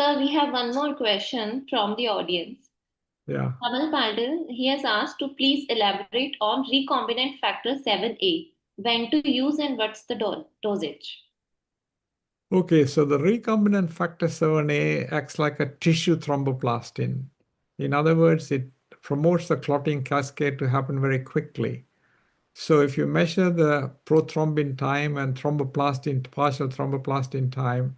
S3: Sir, we have one more question from the audience.
S2: Yeah.
S3: Kamal Pandal, he has asked to please elaborate on recombinant factor 7A, when to use and what's the dosage.
S2: Okay, so the recombinant factor 7A acts like a tissue thromboplastin. In other words, it promotes the clotting cascade to happen very quickly. So if you measure the prothrombin time and thromboplastin, partial thromboplastin time,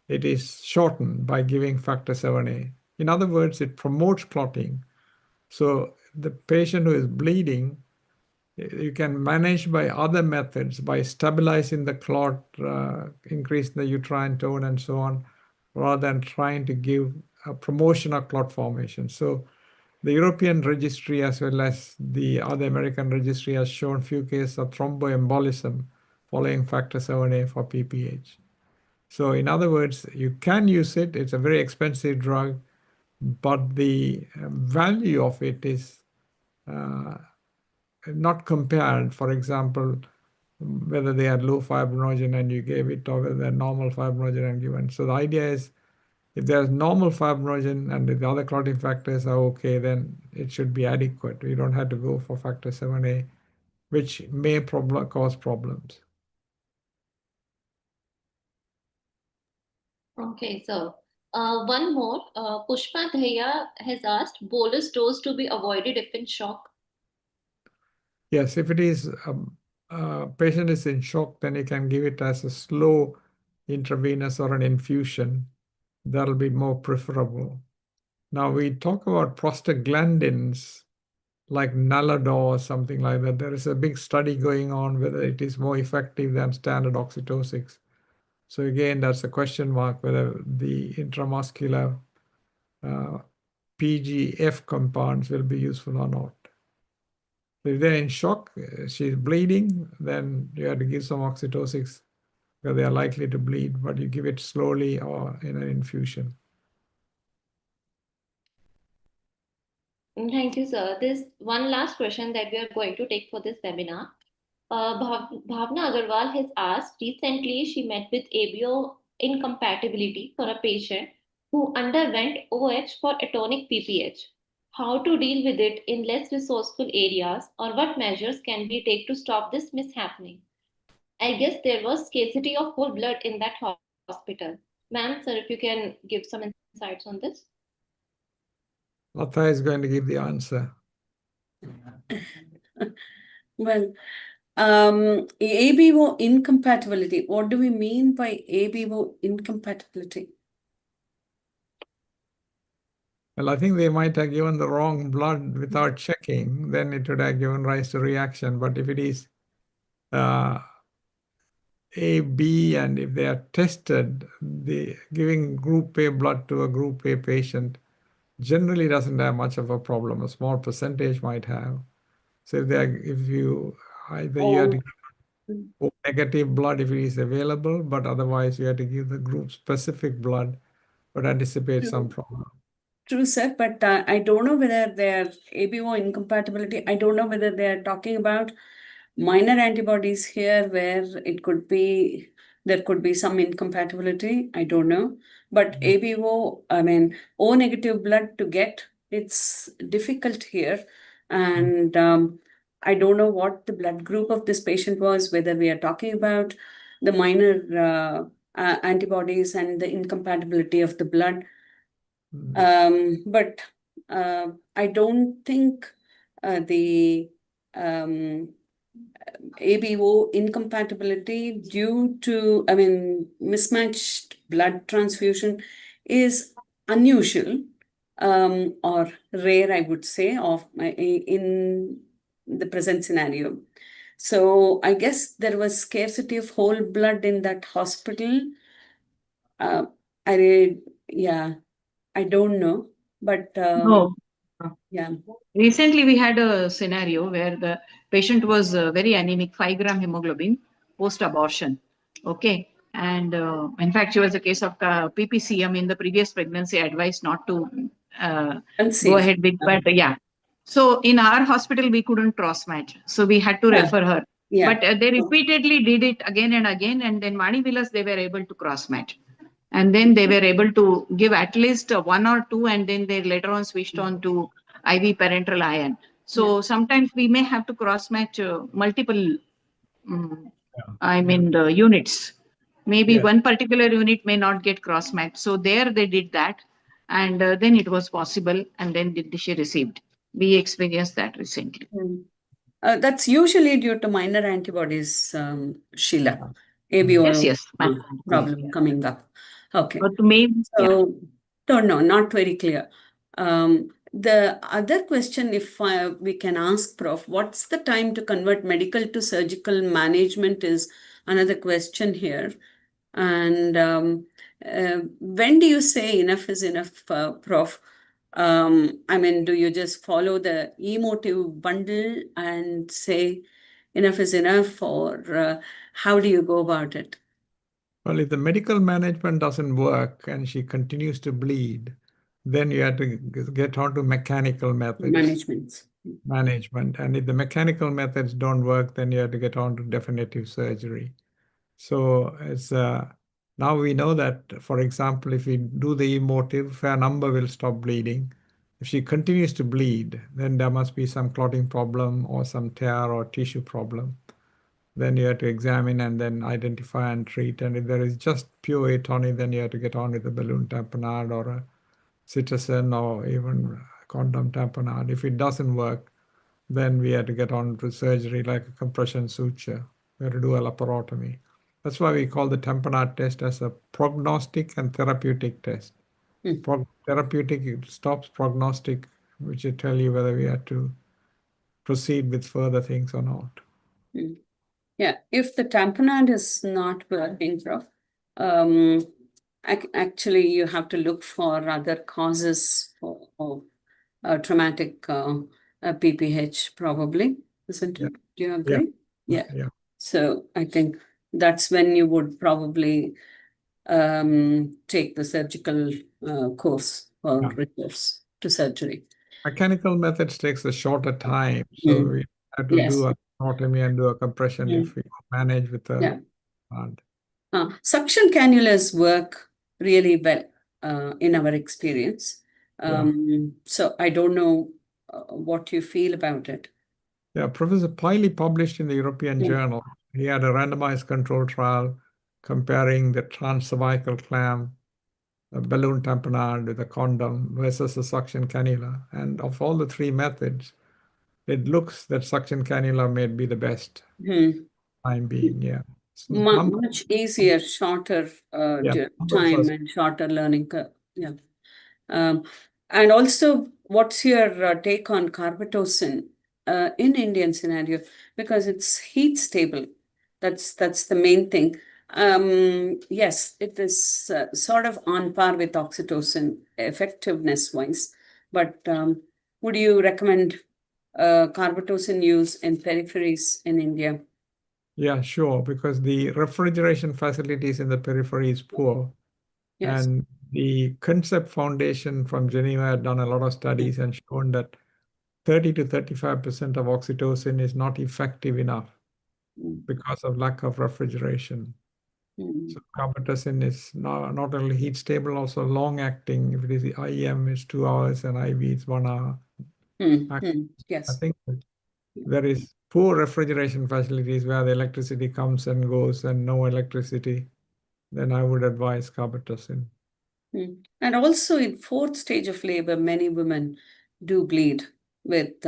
S2: it is shortened by giving factor 7A. In other words, it promotes clotting. So the patient who is bleeding, you can manage by other methods, by stabilizing the clot, increasing the uterine tone and so on, rather than trying to give a promotion of clot formation. So the European registry as well as the other American registry has shown few cases of thromboembolism following factor 7A for PPH. So in other words, you can use it. It's a very expensive drug, but the value of it is not compared. For example, whether they had low fibrinogen and you gave it or whether they had normal fibrinogen and given. So the idea is if there's normal fibrinogen and the other clotting factors are okay, then it should be adequate. You don't have to go for factor 7A, which may cause problems.
S3: Okay, so one more. Pushpa Dhaya has asked bolus dose to be avoided if in shock.
S2: Yes, if it is patient is in shock, then you can give it as a slow intravenous or an infusion. That'll be more preferable. Now we talk about prostaglandins like Nalodol or something like that. There is a big study going on whether it is more effective than standard oxytocics. So again, that's a question mark whether the intramuscular PGF compounds will be useful or not. If they're in shock, she's bleeding, then you have to give some oxytocics because they are likely to bleed, but you give it slowly or in an infusion.
S3: Thank you, sir. There's one last question that we are going to take for this webinar. Bhavna Agarwal has asked, recently she met with ABO incompatibility for a patient who underwent OH for atonic PPH. How to deal with it in less resourceful areas, or what measures can we take to stop this mishappening? I guess there was scarcity of whole blood in that hospital. Ma'am, sir, if you can give some insights on this.
S2: Lata is going to give the answer.
S4: Well, ABO incompatibility. What do we mean by ABO incompatibility?
S2: Well, I think they might have given the wrong blood without checking, then it would have given rise to reaction. But if it is A, B, and if they are tested, the giving group A blood to a group A patient generally doesn't have much of a problem. A small percentage might have. So if you either you have to O negative blood if it is available, but otherwise you have to give the group specific blood, but anticipate some problem.
S4: True, sir, but I don't know whether they're ABO incompatibility. I don't know whether they're talking about minor antibodies here where it could be, there could be some incompatibility. I don't know. But ABO, I mean, O negative blood to get, it's difficult here. And I don't know what the blood group of this patient was, whether we are talking about the minor antibodies and the incompatibility of the blood. But I don't think the ABO incompatibility due to, I mean, mismatched blood transfusion is unusual or rare, I would say, in the present scenario. So I guess there was scarcity of whole blood in that hospital. I don't know, but
S5: No.
S4: yeah.
S5: Recently, we had a scenario where the patient was very anemic, 5-gram hemoglobin post-abortion. Okay. And in fact, she was a case of PPCM in the previous pregnancy, advised not to go
S4: Unsafe.
S5: ahead with, but yeah. So in our hospital, we couldn't cross match. So we had to refer her.
S4: Yeah.
S5: But they repeatedly did it again and again. And then Mani Vilas, they were able to cross match. And then they were able to give at least 1 or 2, and then they later on switched on to IV parenteral iron. So sometimes we may have to cross match multiple, the units. Maybe one particular unit may not get cross matched. So there they did that, and then it was possible, and then she received. We experienced that recently.
S4: That's usually due to minor antibodies, Sheila. ABO
S5: Yes.
S4: problem coming up. Okay.
S5: But maybe,
S4: So, don't know, not very clear. The other question, if we can ask, Prof, what's the time to convert medical to surgical management is another question here. And when do you say enough is enough, Prof? I mean, do you just follow the emotive bundle and say enough is enough, or how do you go about it?
S2: Well, if the medical management doesn't work and she continues to bleed, then you have to get on to mechanical methods. Management. And if the mechanical methods don't work, then you have to get on to definitive surgery. So it's now we know that, for example, if we do the emotive, her number will stop bleeding. If she continues to bleed, then there must be some clotting problem or some tear or tissue problem. Then you have to examine and then identify and treat. And if there is just pure atony, then you have to get on with a balloon tamponade or a citizen or even condom tamponade. If it doesn't work, then we have to get on to surgery like a compression suture. We have to do a laparotomy. That's why we call the tamponade test as a prognostic and therapeutic test. Therapeutic, it stops. Prognostic, which will tell you whether we have to proceed with further things or not.
S4: Yeah, if the tamponade is not working, Prof, actually you have to look for other causes of traumatic PPH, probably, isn't it? Do you agree? Yeah. So I think that's when you would probably take the surgical course or recourse to surgery.
S2: Mechanical methods takes a shorter time, so we have to do a anatomy and do a compression if we manage with a hand.
S4: Suction cannulas work really well in our experience. So I don't know what you feel about it.
S2: Yeah, Professor Piley published in the European Journal. He had a randomized control trial comparing the transcervical clamp, a balloon tamponade with a condom versus a suction cannula. And of all the 3 methods, it looks that suction cannula may be the best time being,
S4: Much easier, shorter time and shorter learning curve. And also, what's your take on carbetocin in Indian scenario? Because it's heat stable. That's the main thing. Yes, it is sort of on par with oxytocin effectiveness-wise. But would you recommend carbetocin use in peripheries in India?
S2: Yeah, sure, because the refrigeration facilities in the periphery is poor.
S4: Yes.
S2: And the Concept Foundation from Geneva had done a lot of studies and shown that 30 to 35% of oxytocin is not effective enough because of lack of refrigeration. So carbetocin is not only heat stable, also long acting. If it is the IM, it's 2 hours, and IV is 1 hour. I
S4: Yes.
S2: think that there is poor refrigeration facilities where the electricity comes and goes and no electricity, then I would advise carbetocin.
S4: And also in fourth stage of labor, many women do bleed with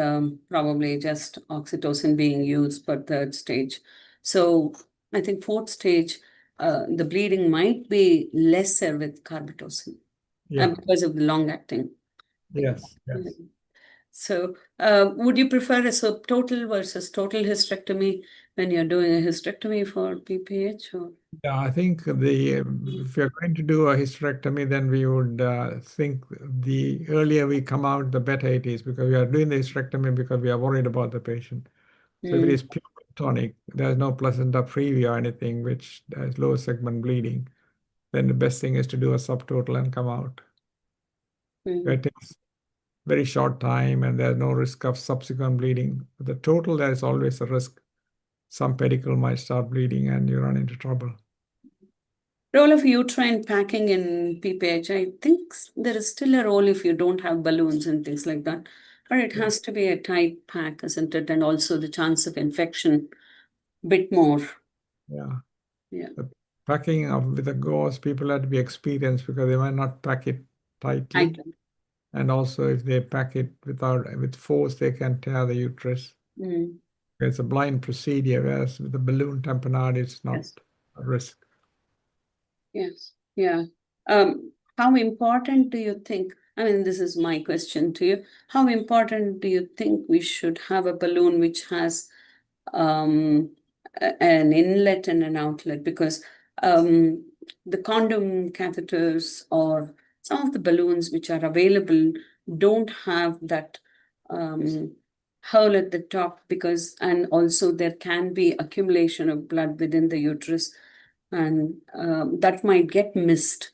S4: probably just oxytocin being used for third stage. So I think fourth stage, the bleeding might be lesser with carbetocin
S2: Yeah.
S4: because of the long acting.
S2: Yes, yes.
S4: So would you prefer a subtotal versus total hysterectomy when you're doing a hysterectomy for PPH? Or?
S2: Yeah, I think if you're going to do a hysterectomy, then we would think the earlier we come out, the better it is, because we are doing the hysterectomy because we are worried about the patient. So if it is pure tonic, there's no placenta previa or anything which has low segment bleeding, then the best thing is to do a subtotal and come out. It takes very short time and there's no risk of subsequent bleeding. With the total, there is always a risk. Some pedicle might start bleeding and you run into trouble.
S4: Role of uterine packing in PPH, I think there is still a role if you don't have balloons and things like that. But it has to be a tight pack, isn't it? And also the chance of infection bit more.
S2: Yeah.
S4: Yeah.
S2: The packing with the gauze, people have to be experienced because they might not pack it tightly. And also if they pack it with force, they can tear the uterus. It's a blind procedure, whereas with the balloon tamponade, it's not a risk.
S4: Yes. Yeah. How important do you think, I mean, this is my question to you. How important do you think we should have a balloon which has an inlet and an outlet? Because the condom catheters or some of the balloons which are available don't have that hole at the top, and also there can be accumulation of blood within the uterus, and that might get missed.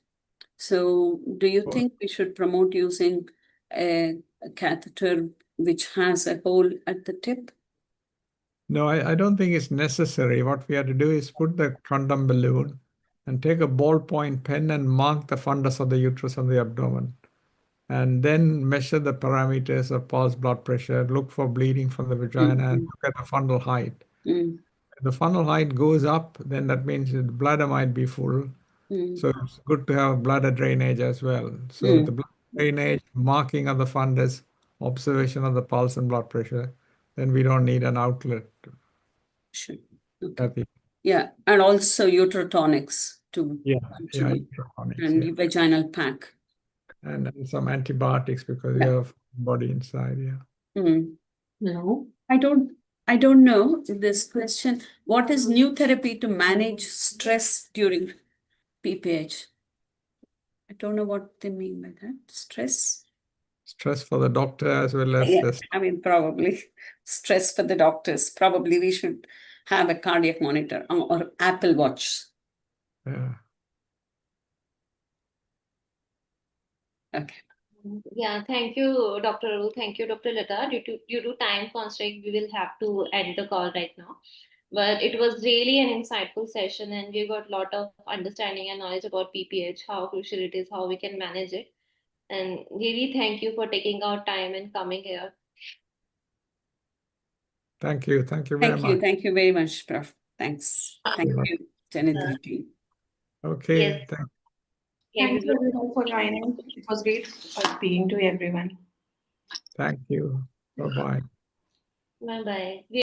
S4: So do you think we should promote using a catheter which has a hole at the tip?
S2: No, I don't think it's necessary. What we have to do is put the condom balloon and take a ballpoint pen and mark the fundus of the uterus on the abdomen. And then measure the parameters of pulse, blood pressure, look for bleeding from the vagina, and look at the fundal height. If the fundal height goes up, then that means the bladder might be full. So it's good to have bladder drainage as well. So with the bladder drainage, marking of the fundus, observation of the pulse and blood pressure, then we don't need an outlet.
S4: Sure. Okay. Yeah, and also uterotonics to and vaginal pack.
S2: And some antibiotics because you have body inside,
S4: No, I don't know this question. What is new therapy to manage stress during PPH? I don't know what they mean by that. Stress?
S2: Stress for the doctor as well as
S4: I mean, probably stress for the doctors. Probably we should have a cardiac monitor or Apple Watch.
S2: Yeah.
S4: Okay.
S3: Yeah, thank you, Dr. Arul. Thank you, Dr. Lata. Due to time constraint, we will have to end the call right now. But it was really an insightful session, and we got a lot of understanding and knowledge about PPH, how crucial it is, how we can manage it. And really, thank you for taking out time and coming here.
S2: Thank you. Thank you very much.
S4: Thank you very much, Prof. Thanks. Thank you, Janitri team.
S2: Okay.
S3: Yes.
S6: Thank you everyone for joining. It was great speaking to everyone.
S2: Thank you. Bye-bye.
S3: Bye-bye.